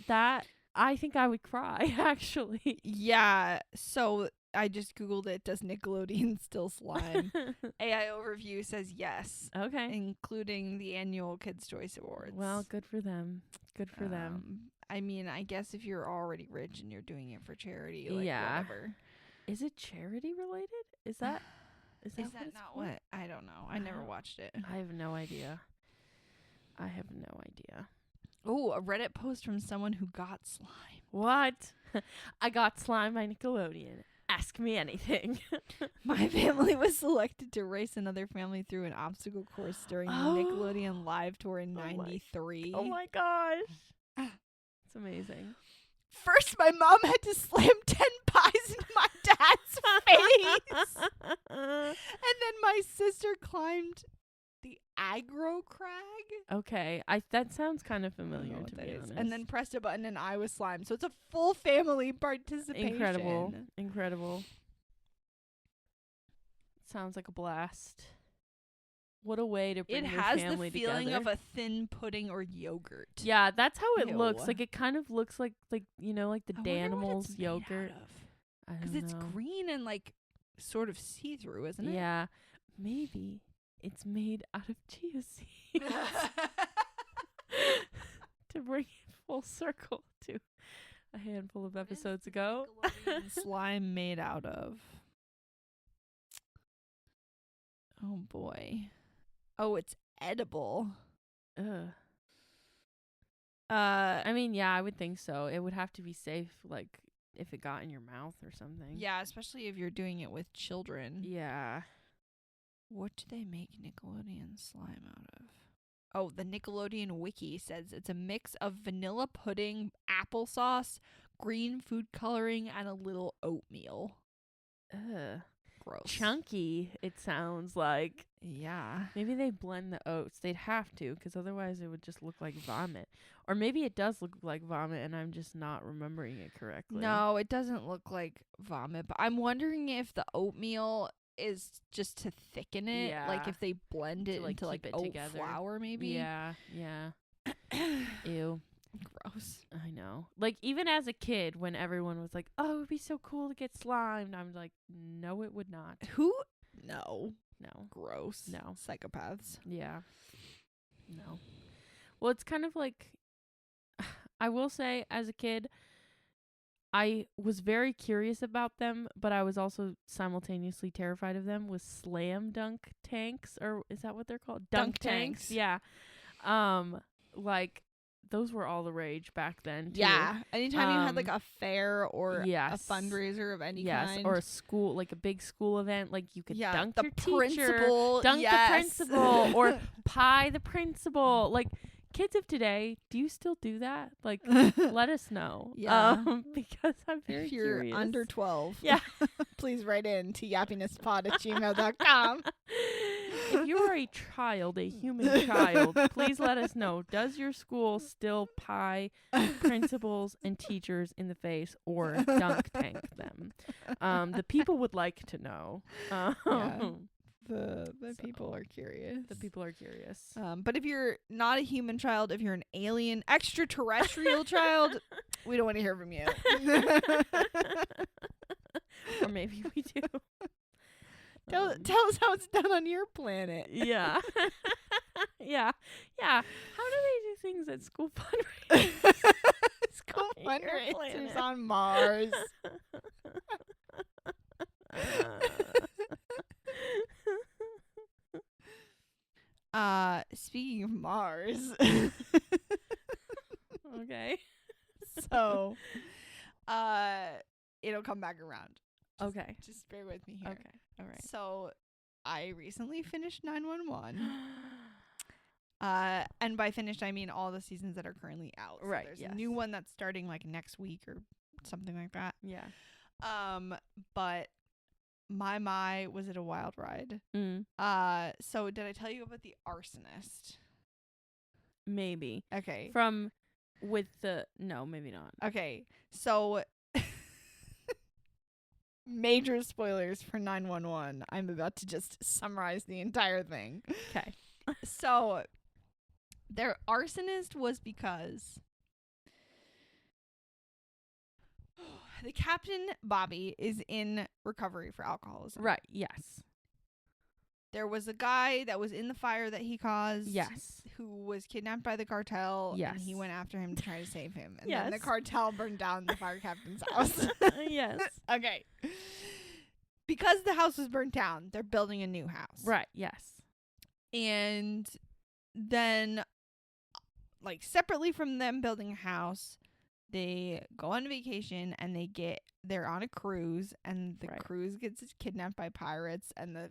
Speaker 1: that. I think I would cry, actually.
Speaker 2: Yeah. So I just Googled it. Does Nickelodeon still slime? AI Overview says yes.
Speaker 1: Okay.
Speaker 2: Including the annual Kids' Choice Awards.
Speaker 1: Well, good for them. Good for them.
Speaker 2: I mean, I guess if you're already rich and you're doing it for charity, like whatever.
Speaker 1: Is it charity related? Is that
Speaker 2: not what? I don't know. I never watched it.
Speaker 1: I have no idea.
Speaker 2: Oh, a Reddit post from someone who got slime.
Speaker 1: What? I got slime by Nickelodeon. Ask me anything.
Speaker 2: My family was selected to race another family through an obstacle course during the Nickelodeon live tour in 93.
Speaker 1: Oh my gosh. It's amazing.
Speaker 2: First, my mom had to slam 10 pies into my dad's face. And then my sister climbed the aggro crag.
Speaker 1: Okay. That sounds kind of familiar to be honest.
Speaker 2: And then pressed a button and I was slimed. So it's a full family participation.
Speaker 1: Incredible. Sounds like a blast. What a way to bring your family together. It has the feeling
Speaker 2: of a thin pudding or yogurt.
Speaker 1: Yeah, that's how it looks. Like it kind of looks like you know, like the Danimals yogurt.
Speaker 2: Because it's green and like sort of see-through, isn't it?
Speaker 1: Yeah. Maybe it's made out of chia seeds. To bring it full circle to a handful of episodes ago.
Speaker 2: Slime made out of. Oh boy. Oh, it's edible.
Speaker 1: Ugh. I mean, yeah, I would think so. It would have to be safe, like if it got in your mouth or something.
Speaker 2: Yeah, especially if you're doing it with children.
Speaker 1: Yeah.
Speaker 2: What do they make Nickelodeon slime out of? Oh, the Nickelodeon wiki says it's a mix of vanilla pudding, applesauce, green food coloring, and a little oatmeal.
Speaker 1: Ugh.
Speaker 2: Gross.
Speaker 1: Chunky, it sounds like.
Speaker 2: Yeah.
Speaker 1: Maybe they blend the oats. They'd have to, because otherwise it would just look like vomit. Or maybe it does look like vomit and I'm just not remembering it correctly.
Speaker 2: No, it doesn't look like vomit, but I'm wondering if the oatmeal is just to thicken it. Yeah. Like if they blend it into like oat flour maybe.
Speaker 1: Yeah. Ew.
Speaker 2: Gross.
Speaker 1: I know. Like even as a kid when everyone was like, oh, it would be so cool to get slimed, I'm like, no, it would not.
Speaker 2: Who? No.
Speaker 1: Gross.
Speaker 2: No. Psychopaths.
Speaker 1: Yeah. No. Well, it's kind of like, I will say as a kid, I was very curious about them, but I was also simultaneously terrified of them, was slam dunk tanks, or is that what they're called?
Speaker 2: Dunk tanks.
Speaker 1: Yeah. Like those were all the rage back then too.
Speaker 2: Yeah. Anytime you had like a fair or a fundraiser of any kind.
Speaker 1: Or a school, like a big school event, like you could dunk
Speaker 2: the
Speaker 1: your teacher,
Speaker 2: principal,
Speaker 1: dunk the principal, or pie the principal. Like kids of today, do you still do that? Like, let us know.
Speaker 2: Yeah.
Speaker 1: Because I'm very curious.
Speaker 2: If you're under 12,
Speaker 1: yeah,
Speaker 2: please write in to yappiness.pod@gmail.com.
Speaker 1: If you are a child, a human child, please let us know. Does your school still pie principals and teachers in the face or dunk tank them? The people would like to know.
Speaker 2: The people are curious.
Speaker 1: The people are curious.
Speaker 2: But if you're not a human child, if you're an alien, extraterrestrial child, we don't want to hear from you.
Speaker 1: Or maybe we do.
Speaker 2: Tell us how it's done on your planet.
Speaker 1: Yeah. Yeah. How do they do things at school fundraisers?
Speaker 2: School fundraisers on Mars. Speaking of Mars.
Speaker 1: Okay.
Speaker 2: So, it'll come back around.
Speaker 1: Okay.
Speaker 2: Just bear with me here.
Speaker 1: Okay. All right.
Speaker 2: So, I recently finished 911. And by finished, I mean all the seasons that are currently out. So
Speaker 1: right.
Speaker 2: There's a new one that's starting like next week or something like that.
Speaker 1: Yeah.
Speaker 2: But my, was it a wild ride?
Speaker 1: Mm.
Speaker 2: So did I tell you about the arsonist?
Speaker 1: Maybe.
Speaker 2: Okay.
Speaker 1: No, maybe not.
Speaker 2: Okay. So major spoilers for 911. I'm about to just summarize the entire thing.
Speaker 1: Okay.
Speaker 2: So their arsonist was because the captain, Bobby, is in recovery for alcoholism.
Speaker 1: Right, yes.
Speaker 2: There was a guy that was in the fire that he caused.
Speaker 1: Yes.
Speaker 2: Who was kidnapped by the cartel.
Speaker 1: Yes.
Speaker 2: And he went after him to try to save him. And
Speaker 1: yes.
Speaker 2: then the cartel burned down the fire captain's house.
Speaker 1: Yes.
Speaker 2: Okay. Because the house was burnt down, they're building a new house.
Speaker 1: Right, yes.
Speaker 2: And then, like, separately from them building a house, they go on vacation and they're on a cruise, and the cruise gets kidnapped by pirates, and the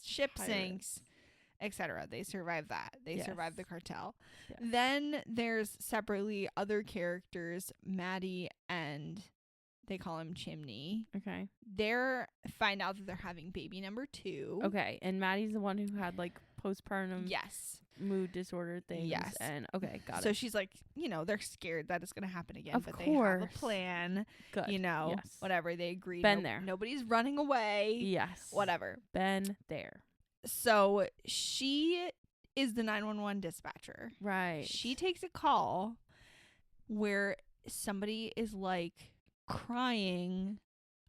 Speaker 2: ship sinks, etc. They survive that. They survive the cartel. Yes. Then there's separately other characters, Maddie and they call him Chimney.
Speaker 1: Okay.
Speaker 2: They're find out that they're having baby number 2.
Speaker 1: Okay. And Maddie's the one who had like postpartum mood disorder things.
Speaker 2: Yes.
Speaker 1: And got it.
Speaker 2: So she's like, they're scared that it's going to happen again. But they have a plan.
Speaker 1: Good.
Speaker 2: Whatever. They agreed.
Speaker 1: Been there.
Speaker 2: Nobody's running away.
Speaker 1: Yes.
Speaker 2: Whatever.
Speaker 1: Been there.
Speaker 2: So she is the 911 dispatcher.
Speaker 1: Right.
Speaker 2: She takes a call where somebody is like crying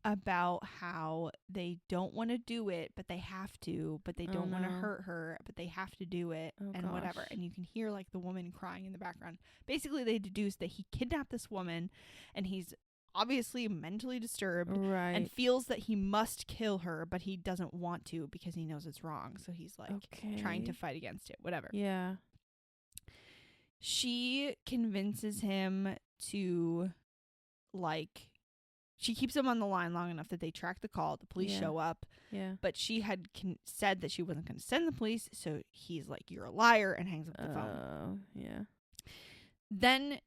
Speaker 2: about how they don't want to do it, but they have to, but they don't want to hurt her, but they have to do it, whatever. And you can hear like the woman crying in the background. Basically, they deduce that he kidnapped this woman, and he's obviously mentally disturbed and feels that he must kill her, but he doesn't want to because he knows it's wrong. So he's like trying to fight against it, whatever.
Speaker 1: Yeah.
Speaker 2: She convinces him to she keeps him on the line long enough that they track the call. The police show up.
Speaker 1: Yeah.
Speaker 2: But she had said that she wasn't going to send the police. So he's like, "You're a liar," and hangs up the phone.
Speaker 1: Yeah.
Speaker 2: Then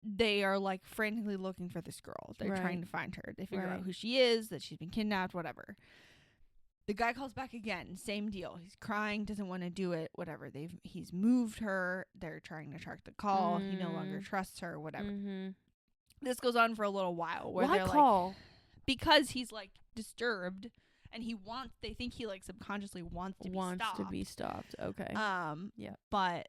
Speaker 2: they are like frantically looking for this girl. They're trying to find her. They figure out who she is, that she's been kidnapped, whatever. The guy calls back again. Same deal. He's crying, doesn't want to do it, whatever. He's moved her. They're trying to track the call. He no longer trusts her, whatever. Mm-hmm. This goes on for a little while. Where
Speaker 1: Why
Speaker 2: they're
Speaker 1: call?
Speaker 2: Like, because he's like disturbed, and they think he like subconsciously wants to be stopped.
Speaker 1: Okay.
Speaker 2: Yeah. But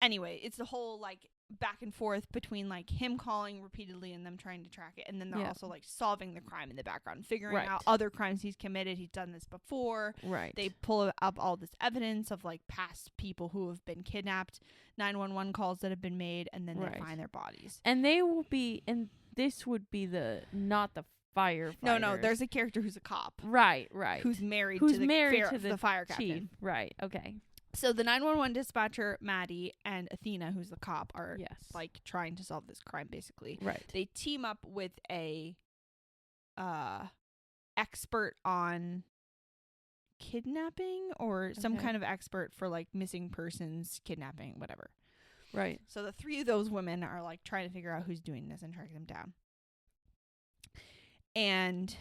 Speaker 2: anyway, it's the whole like back and forth between like him calling repeatedly and them trying to track it, and then they're also like solving the crime in the background, figuring out other crimes he's committed. He's done this before.
Speaker 1: Right.
Speaker 2: They pull up all this evidence of like past people who have been kidnapped, 911 calls that have been made, and then they find their bodies.
Speaker 1: And they will be, and this would be not the firefighter.
Speaker 2: No, there's a character who's a cop.
Speaker 1: Right.
Speaker 2: Who's married to the fire
Speaker 1: chief.
Speaker 2: captain.
Speaker 1: Right. Okay.
Speaker 2: So the 911 dispatcher, Maddie, and Athena, who's the cop, are like trying to solve this crime, basically.
Speaker 1: Right.
Speaker 2: They team up with a expert on kidnapping or some kind of expert for like missing persons, kidnapping, whatever.
Speaker 1: Right.
Speaker 2: So the 3 of those women are like trying to figure out who's doing this and track them down. And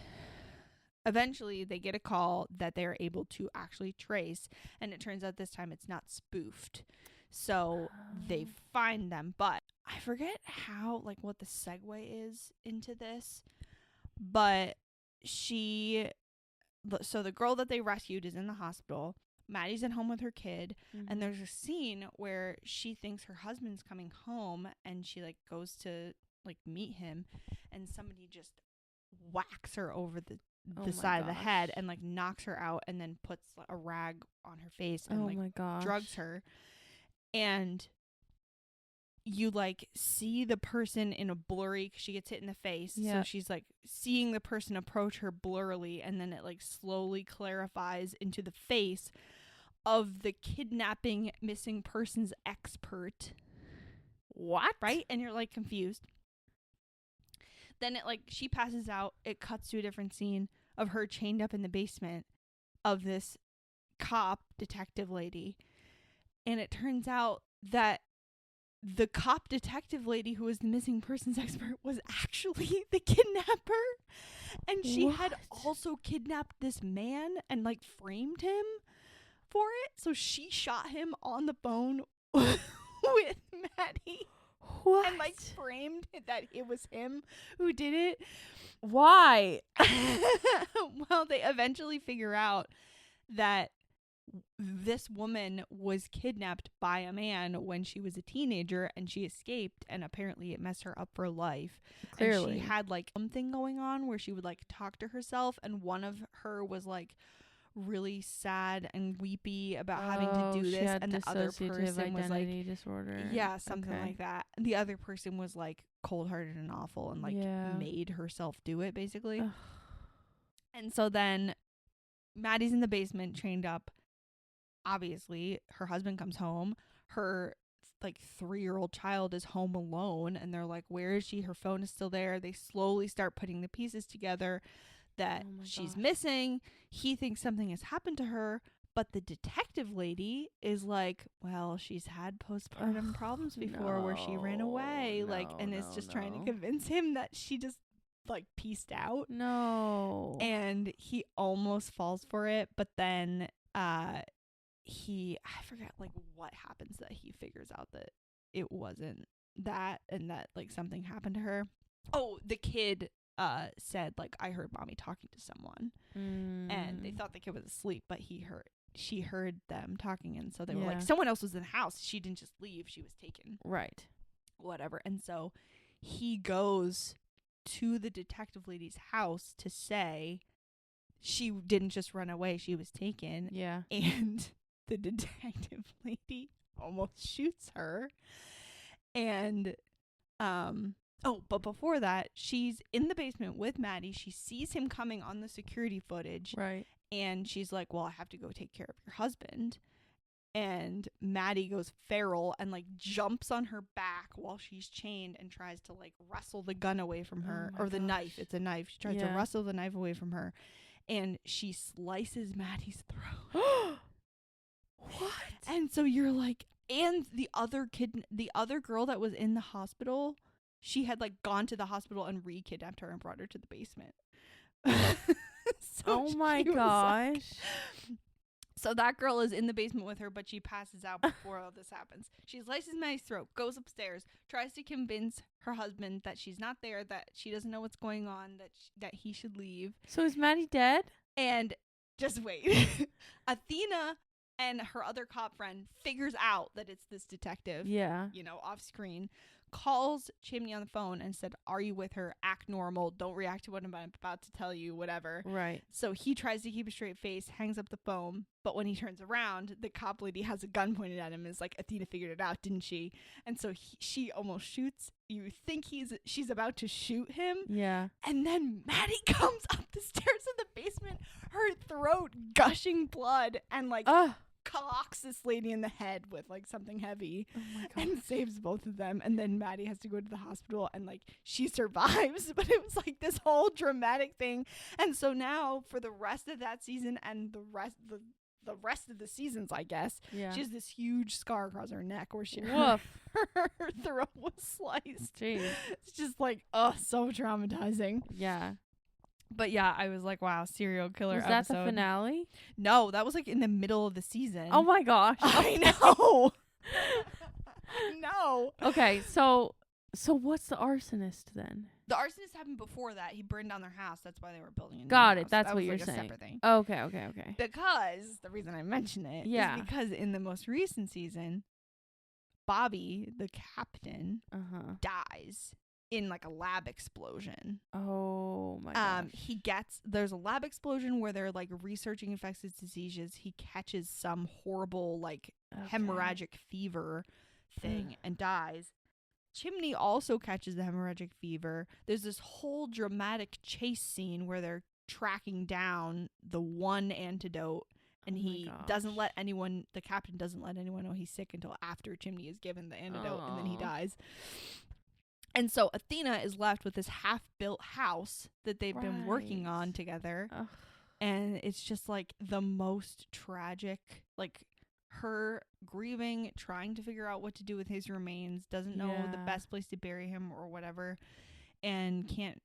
Speaker 2: eventually they get a call that they're able to actually trace, and it turns out this time it's not spoofed. So they find them, but I forget how, like, what the segue is into this, but so the girl that they rescued is in the hospital. Maddie's at home with her kid, and there's a scene where she thinks her husband's coming home, and she like goes to like meet him, and somebody just whacks her over the side of the head and like knocks her out, and then puts a rag on her face and drugs her. And you like see the person in a blurry, 'cause she gets hit in the face. So she's like seeing the person approach her blurrily, and then it like slowly clarifies into the face of the kidnapping missing persons expert.
Speaker 1: What?
Speaker 2: Right? And you're like confused. Then it like she passes out. It cuts to a different scene of her chained up in the basement of this cop detective lady. And it turns out that the cop detective lady who was the missing persons expert was actually the kidnapper. And she had also kidnapped this man and like framed him for it. So she shot him on the phone with Maddie.
Speaker 1: What?
Speaker 2: And like framed it that it was him who did it.
Speaker 1: Why?
Speaker 2: Well, they eventually figure out that this woman was kidnapped by a man when she was a teenager, and she escaped, and apparently it messed her up for life.
Speaker 1: Clearly.
Speaker 2: And she had like something going on where she would like talk to herself, and one of her was like really sad and weepy about having to do this, and the other person was like
Speaker 1: disorder.
Speaker 2: Yeah, something like that. And the other person was like cold-hearted and awful and like made herself do it basically. Ugh. And so then Maddie's in the basement chained up. Obviously her husband comes home. Her like 3-year-old child is home alone, and they're like, where is she? Her phone is still there. They slowly start putting the pieces together that she's missing. He thinks something has happened to her, but the detective lady is like, well, she's had postpartum problems before where she ran away, and is just trying to convince him that she just like pieced out.
Speaker 1: No.
Speaker 2: And he almost falls for it, but then I forget like what happens that he figures out that it wasn't that, and that like something happened to her. Oh, the kid said like, I heard mommy talking to someone, and they thought the kid was asleep, but she heard them talking, and so they were like, someone else was in the house. She didn't just leave, she was taken.
Speaker 1: Right.
Speaker 2: Whatever. And so he goes to the detective lady's house to say she didn't just run away, she was taken.
Speaker 1: Yeah.
Speaker 2: And the detective lady almost shoots her. And but before that, she's in the basement with Maddie. She sees him coming on the security footage.
Speaker 1: Right.
Speaker 2: And she's like, well, I have to go take care of your husband. And Maddie goes feral and like jumps on her back while she's chained and tries to like wrestle the gun away from her, or the knife. It's a knife. She tries to wrestle the knife away from her, and she slices Maddie's throat.
Speaker 1: What?
Speaker 2: And so you're like, and the other girl that was in the hospital, she had like gone to the hospital and re-kidnapped her and brought her to the basement.
Speaker 1: Oh my gosh.
Speaker 2: So that girl is in the basement with her, but she passes out before all this happens. She slices Maddie's throat, goes upstairs, tries to convince her husband that she's not there, that she doesn't know what's going on, that he should leave.
Speaker 1: So is Maddie dead?
Speaker 2: And just wait. Athena and her other cop friend figures out that it's this detective.
Speaker 1: Yeah.
Speaker 2: Off screen. Calls Chimney on the phone and said, are you with her? Act normal. Don't react to what I'm about to tell you, whatever.
Speaker 1: Right.
Speaker 2: So he tries to keep a straight face, hangs up the phone. But when he turns around, the cop lady has a gun pointed at him and is like, Athena figured it out, didn't she? And so she almost shoots. You think she's about to shoot him.
Speaker 1: Yeah.
Speaker 2: And then Maddie comes up the stairs in the basement, her throat gushing blood, and like clocks this lady in the head with like something heavy.
Speaker 1: Oh my God.
Speaker 2: And saves both of them. And then Maddie has to go to the hospital, and like she survives, but it was like this whole dramatic thing. And so now for the rest of that season and the rest of the seasons, I guess, she has this huge scar across her neck where her throat was sliced.
Speaker 1: Jeez.
Speaker 2: It's just like, so traumatizing.
Speaker 1: Yeah.
Speaker 2: But yeah, I was like, wow, serial killer
Speaker 1: Was
Speaker 2: episode.
Speaker 1: that the finale?
Speaker 2: No, that was like in the middle of the season.
Speaker 1: Oh my gosh.
Speaker 2: I know. No.
Speaker 1: Okay, so what's the arsonist then?
Speaker 2: The arsonist happened before that. He burned down their house. That's why they were building a new
Speaker 1: Got it.
Speaker 2: house.
Speaker 1: That's
Speaker 2: that
Speaker 1: what
Speaker 2: was
Speaker 1: you're
Speaker 2: like
Speaker 1: saying.
Speaker 2: A separate thing.
Speaker 1: Okay.
Speaker 2: Because the reason I mention it is because in the most recent season, Bobby, the captain, dies in like a lab explosion.
Speaker 1: Oh my gosh.
Speaker 2: There's a lab explosion where they're like researching infectious diseases. He catches some horrible like hemorrhagic fever thing and dies. Chimney also catches the hemorrhagic fever. There's this whole dramatic chase scene where they're tracking down the one antidote, and the captain doesn't let anyone know he's sick until after Chimney is given the antidote, and then he dies. And so Athena is left with this half-built house that they've been working on together.
Speaker 1: Ugh.
Speaker 2: And it's just like the most tragic, like her grieving, trying to figure out what to do with his remains, doesn't know the best place to bury him or whatever, and can't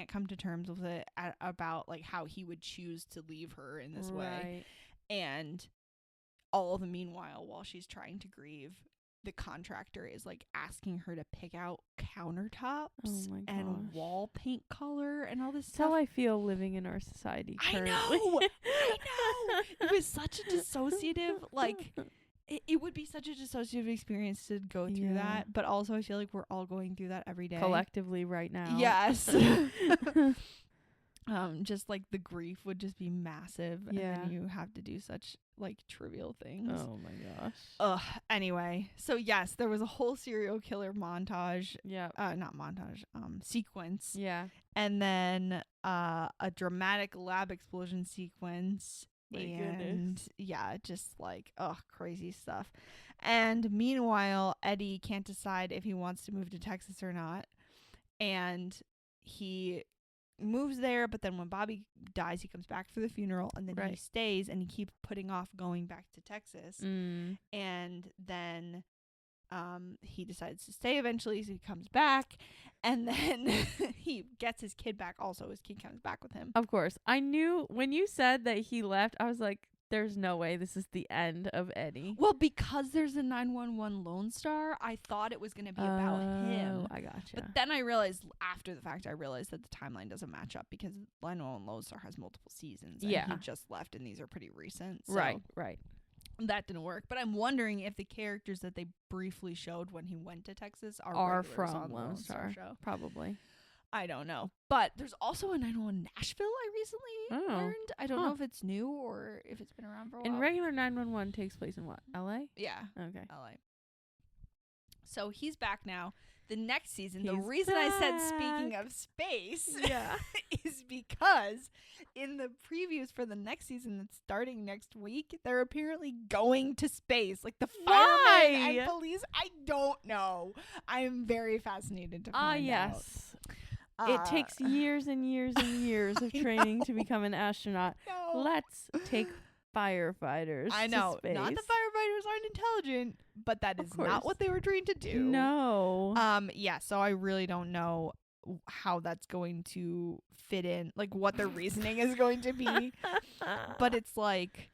Speaker 2: come to terms with it about like how he would choose to leave her in this way. And all the meanwhile, while she's trying to grieve, the contractor is like asking her to pick out countertops and wall paint color and all this stuff.
Speaker 1: That's how I feel living in our society currently.
Speaker 2: I know. It was such a dissociative, like it would be such a dissociative experience to go through that. But also I feel like we're all going through that every day.
Speaker 1: Collectively right now.
Speaker 2: Yes. Just like the grief would just be massive, and then you have to do such like trivial things.
Speaker 1: Oh my gosh.
Speaker 2: Anyway, so yes, there was a whole serial killer montage. Not montage. Sequence.
Speaker 1: Yeah.
Speaker 2: And then a dramatic lab explosion sequence.
Speaker 1: Goodness.
Speaker 2: Yeah, just like, crazy stuff. And meanwhile, Eddie can't decide if he wants to move to Texas or not. And he moves there, but then when Bobby dies, he comes back for the funeral, and then he stays, and he keeps putting off going back to Texas. And then he decides to stay eventually, so he comes back, and then he gets his kid back also. His kid comes back with him.
Speaker 1: Of course. I knew when you said that he left, I was like, there's no way this is the end of Eddie.
Speaker 2: Well, because there's a 911 Lone Star, I thought it was going to be about him.
Speaker 1: I gotcha.
Speaker 2: But then I realized, after the fact, that the timeline doesn't match up because 911 Lone Star has multiple seasons. And he just left, and these are pretty recent. So
Speaker 1: Right.
Speaker 2: That didn't work. But I'm wondering if the characters that they briefly showed when he went to Texas are from
Speaker 1: Lone Star show. Probably.
Speaker 2: I don't know. But there's also a 911 Nashville I recently learned. I don't know if it's new or if it's been around for a while.
Speaker 1: And regular 911 takes place in what? LA?
Speaker 2: Yeah.
Speaker 1: Okay.
Speaker 2: LA. So he's back now. The next season, the reason I said speaking of space is because in the previews for the next season that's starting next week, they're apparently going to space. Like the firemen and police. I don't know. I'm very fascinated to find out.
Speaker 1: It takes years and years and years of training to become an astronaut.
Speaker 2: No.
Speaker 1: Let's take firefighters.
Speaker 2: I know.
Speaker 1: To space.
Speaker 2: Not that firefighters aren't intelligent, but that is not what they were trained to do.
Speaker 1: No.
Speaker 2: So I really don't know how that's going to fit in, like what their reasoning is going to be. But it's like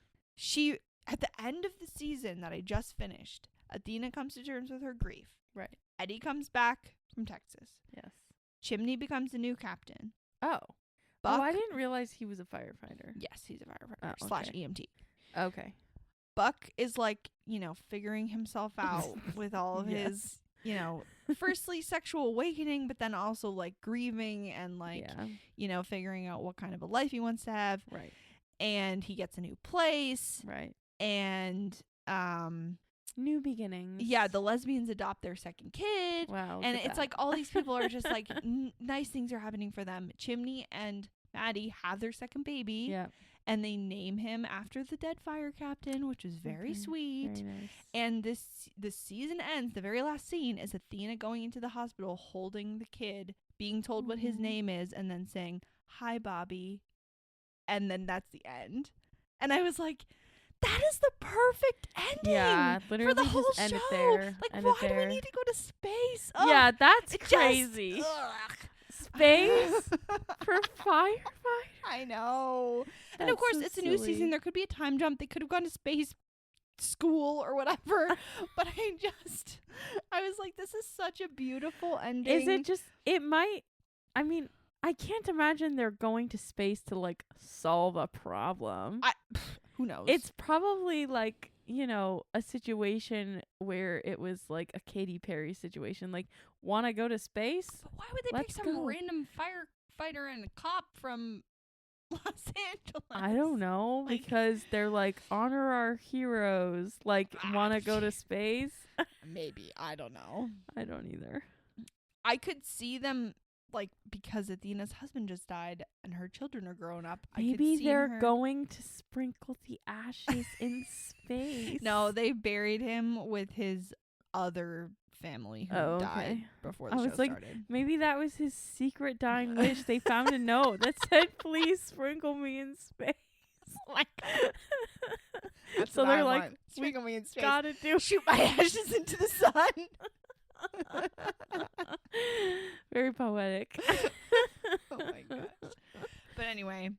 Speaker 2: at the end of the season that I just finished, Athena comes to terms with her grief.
Speaker 1: Right.
Speaker 2: Eddie comes back from Texas.
Speaker 1: Yes.
Speaker 2: Chimney becomes the new captain.
Speaker 1: Oh.
Speaker 2: Buck,
Speaker 1: I didn't realize he was a firefighter.
Speaker 2: Yes, he's a firefighter / EMT.
Speaker 1: Okay.
Speaker 2: Buck is like, figuring himself out with all of his, firstly sexual awakening, but then also like grieving and like, figuring out what kind of a life he wants to have.
Speaker 1: Right.
Speaker 2: And he gets a new place.
Speaker 1: Right.
Speaker 2: And,
Speaker 1: new beginnings.
Speaker 2: Yeah, the lesbians adopt their second kid.
Speaker 1: Wow.
Speaker 2: And it's like all these people are just like, nice things are happening for them. Chimney and Maddie have their second baby.
Speaker 1: Yeah.
Speaker 2: And they name him after the dead fire captain, which is very sweet.
Speaker 1: Very nice.
Speaker 2: And the season ends. The very last scene is Athena going into the hospital, holding the kid, being told what his name is, and then saying, "Hi, Bobby." And then that's the end. And I was like, that is the perfect ending.
Speaker 1: Yeah, literally
Speaker 2: for the whole
Speaker 1: just end
Speaker 2: show.
Speaker 1: it there.
Speaker 2: Like, why do we need to go to space? Ugh,
Speaker 1: yeah, that's crazy. Space for firefighter.
Speaker 2: I know.
Speaker 1: That's
Speaker 2: and of course,
Speaker 1: so
Speaker 2: it's a new
Speaker 1: silly.
Speaker 2: season. There could be a time jump. They could have gone to space school or whatever. But I was like, this is such a beautiful ending.
Speaker 1: I can't imagine they're going to space to like solve a problem.
Speaker 2: Who knows?
Speaker 1: It's probably like, a situation where it was like a Katy Perry situation. Like, want to go to space?
Speaker 2: But why would they pick some random firefighter and a cop from Los Angeles?
Speaker 1: I don't know. Because they're like, honor our heroes. Like, want to go to space?
Speaker 2: Maybe. I don't know.
Speaker 1: I don't either.
Speaker 2: I could see them, like, because Athena's husband just died and her children are grown up.
Speaker 1: Maybe they're going to sprinkle the ashes in space.
Speaker 2: No, they buried him with his other family who died before the show started.
Speaker 1: Maybe that was his secret dying wish. They found a note that said, "Please sprinkle me in space."
Speaker 2: So they're like, "Sprinkle me in space.
Speaker 1: Gotta do
Speaker 2: shoot my ashes into the sun."
Speaker 1: Very poetic.
Speaker 2: Oh my gosh. But anyway,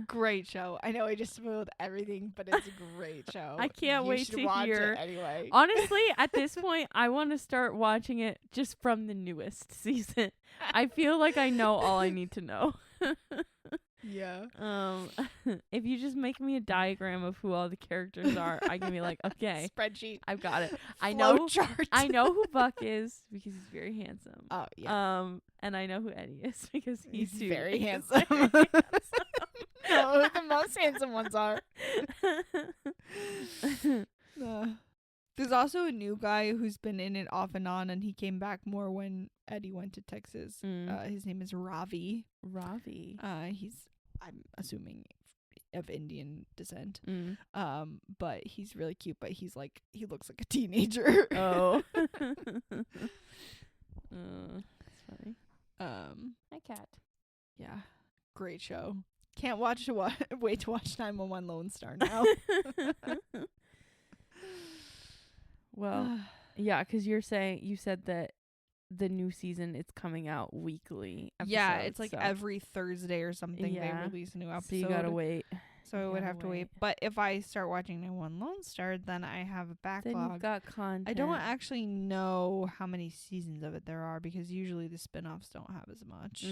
Speaker 2: great show. I know I just spoiled everything, but it's a great show.
Speaker 1: I can't wait to
Speaker 2: watch
Speaker 1: hear.
Speaker 2: It anyway.
Speaker 1: Honestly, at this point, I want to start watching it just from the newest season. I feel like I know all I need to know.
Speaker 2: Yeah.
Speaker 1: If you just make me a diagram of who all the characters are, I can be like, okay,
Speaker 2: spreadsheet.
Speaker 1: I've got it.
Speaker 2: I
Speaker 1: know who Buck is because he's very handsome.
Speaker 2: Oh yeah.
Speaker 1: And I know who Eddie is because he's
Speaker 2: very handsome. No, the most handsome ones are. There's also a new guy who's been in it off and on, and he came back more when Eddie went to Texas. His name is Ravi.
Speaker 1: Ravi.
Speaker 2: I'm assuming of Indian descent.
Speaker 1: Mm.
Speaker 2: But he's really cute, but he looks like a teenager.
Speaker 1: Oh. That's funny. Hi, cat.
Speaker 2: Yeah. Great show. Can't wait to watch 911 Lone Star now.
Speaker 1: Well, yeah, 'cause you said that the new season, it's coming out weekly episodes,
Speaker 2: yeah, it's like every Thursday or something they release a new episode.
Speaker 1: So you gotta wait.
Speaker 2: So I would have to wait. But if I start watching 911 Lone Star, then I have a backlog.
Speaker 1: Then you've got content.
Speaker 2: I don't actually know how many seasons of it there are because usually the spin-offs don't have as much.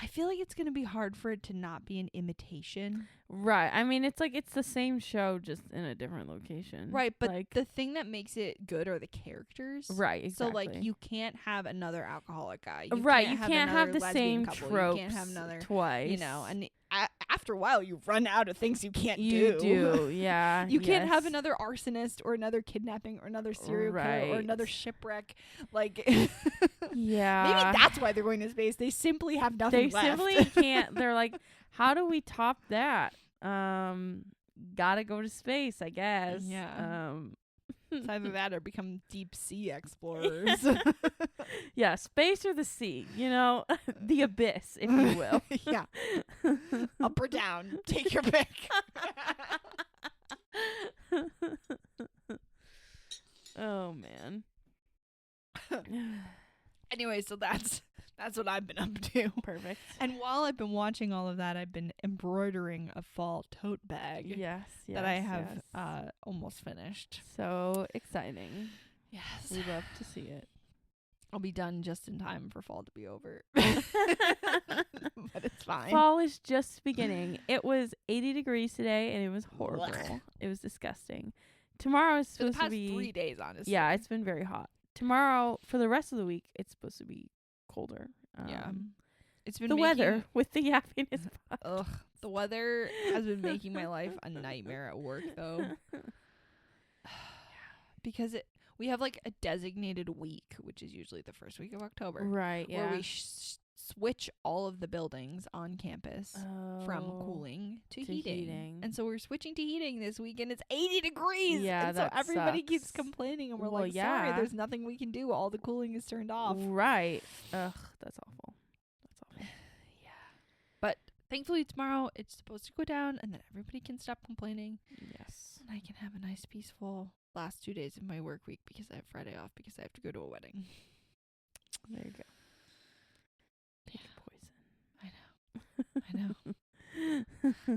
Speaker 2: I feel like it's going to be hard for it to not be an imitation.
Speaker 1: Right. I mean, it's like it's the same show, just in a different location.
Speaker 2: Right, but like, the thing that makes it good are the characters.
Speaker 1: Right, exactly.
Speaker 2: So, like, you can't have another alcoholic guy.
Speaker 1: You can't have the same tropes you can't have another, twice.
Speaker 2: You know, and after a while, you run out of things you can't do.
Speaker 1: You do, yeah.
Speaker 2: You can't have another arsonist or another kidnapping or another serial killer or another shipwreck. Like,
Speaker 1: yeah.
Speaker 2: Maybe that's why they're going to space. They simply have nothing left.
Speaker 1: They simply can't. They're like, how do we top that? Gotta go to space, I guess.
Speaker 2: Yeah. It's either that or become deep sea explorers.
Speaker 1: Yeah, space or the sea, you know, the abyss, if you will.
Speaker 2: Yeah. Up or down, take your pick.
Speaker 1: Oh man.
Speaker 2: Anyway, so that's what I've been up to.
Speaker 1: Perfect.
Speaker 2: And while I've been watching all of that, I've been embroidering a fall tote bag.
Speaker 1: Yes,
Speaker 2: that I have almost finished.
Speaker 1: So exciting.
Speaker 2: Yes.
Speaker 1: We love to see it.
Speaker 2: I'll be done just in time for fall to be over. But it's fine.
Speaker 1: Fall is just beginning. It was 80 degrees today, and it was horrible.
Speaker 2: Blech.
Speaker 1: It was disgusting. Tomorrow is supposed to be...
Speaker 2: 3 days, honestly.
Speaker 1: Yeah, it's been very hot. Tomorrow, for the rest of the week, it's supposed to be colder.
Speaker 2: Yeah. It's been
Speaker 1: the weather with the yappiness.
Speaker 2: Ugh. The weather has been making my life a nightmare at work, though. Because we have like a designated week, which is usually the first week of October.
Speaker 1: Right, yeah.
Speaker 2: Where we switch all of the buildings on campus from cooling to heating. And so we're switching to heating this week, and it's 80 degrees.
Speaker 1: Yeah,
Speaker 2: and so everybody keeps complaining, and we're like, sorry, there's nothing we can do. All the cooling is turned off.
Speaker 1: Right. Ugh, that's awful.
Speaker 2: Yeah. But thankfully tomorrow it's supposed to go down, and then everybody can stop complaining.
Speaker 1: Yes.
Speaker 2: And I can have a nice, peaceful last 2 days of my work week because I have Friday off because I have to go to a wedding.
Speaker 1: There you go.
Speaker 2: Take poison. I know.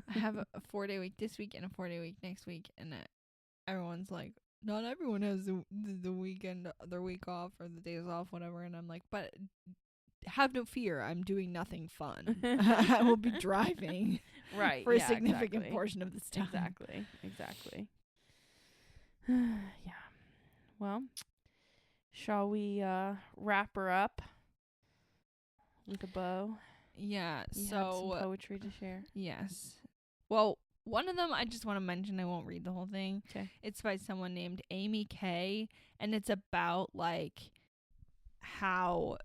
Speaker 2: I have a 4-day week this week and a 4-day week next week, and everyone's like, not everyone has the weekend, their week off or the days off, whatever. And I'm like, but have no fear, I'm doing nothing fun. I will be driving for a significant portion of this time.
Speaker 1: Exactly. Yeah. Well, shall we wrap her up with a bow?
Speaker 2: Yeah.
Speaker 1: You
Speaker 2: so
Speaker 1: have some poetry to share.
Speaker 2: Yes. Well, one of them I just want to mention. I won't read the whole thing.
Speaker 1: Okay.
Speaker 2: It's by someone named Amy K, and it's about like how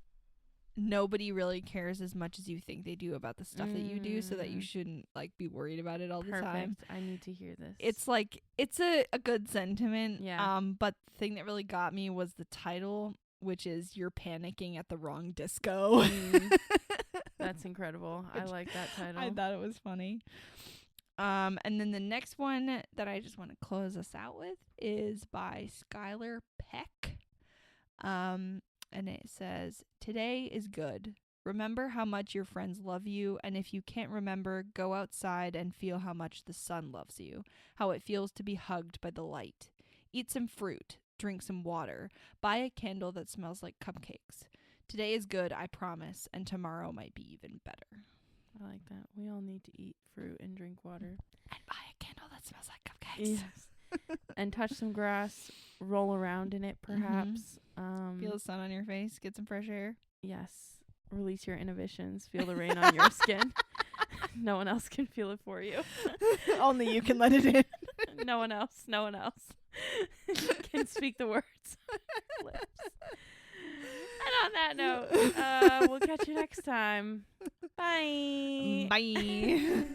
Speaker 2: nobody really cares as much as you think they do about the stuff that you do, so that you shouldn't like be worried about it all the time.
Speaker 1: I need to hear this.
Speaker 2: It's like it's a good sentiment.
Speaker 1: Yeah.
Speaker 2: But the thing that really got me was the title, which is "You're panicking at the wrong disco."
Speaker 1: That's incredible. I like that title.
Speaker 2: I thought it was funny. And then the next one that I just want to close us out with is by Skylar Peck. And it says, "Today is good. Remember how much your friends love you, and if you can't remember, go outside and feel how much the sun loves you, how it feels to be hugged by the light. Eat some fruit, drink some water, buy a candle that smells like cupcakes. Today is good, I promise, and tomorrow might be even better."
Speaker 1: I like that. We all need to eat fruit and drink water.
Speaker 2: And buy a candle that smells like cupcakes.
Speaker 1: Yes. And touch some grass, roll around in it perhaps.
Speaker 2: Feel the sun on your face, get some fresh air.
Speaker 1: Yes. Release your inhibitions. Feel the rain on your skin. No one else can feel it for you.
Speaker 2: Only you can let it in.
Speaker 1: No one else can speak the words. Lips. And on that note, we'll catch you next time. Bye.
Speaker 2: Bye.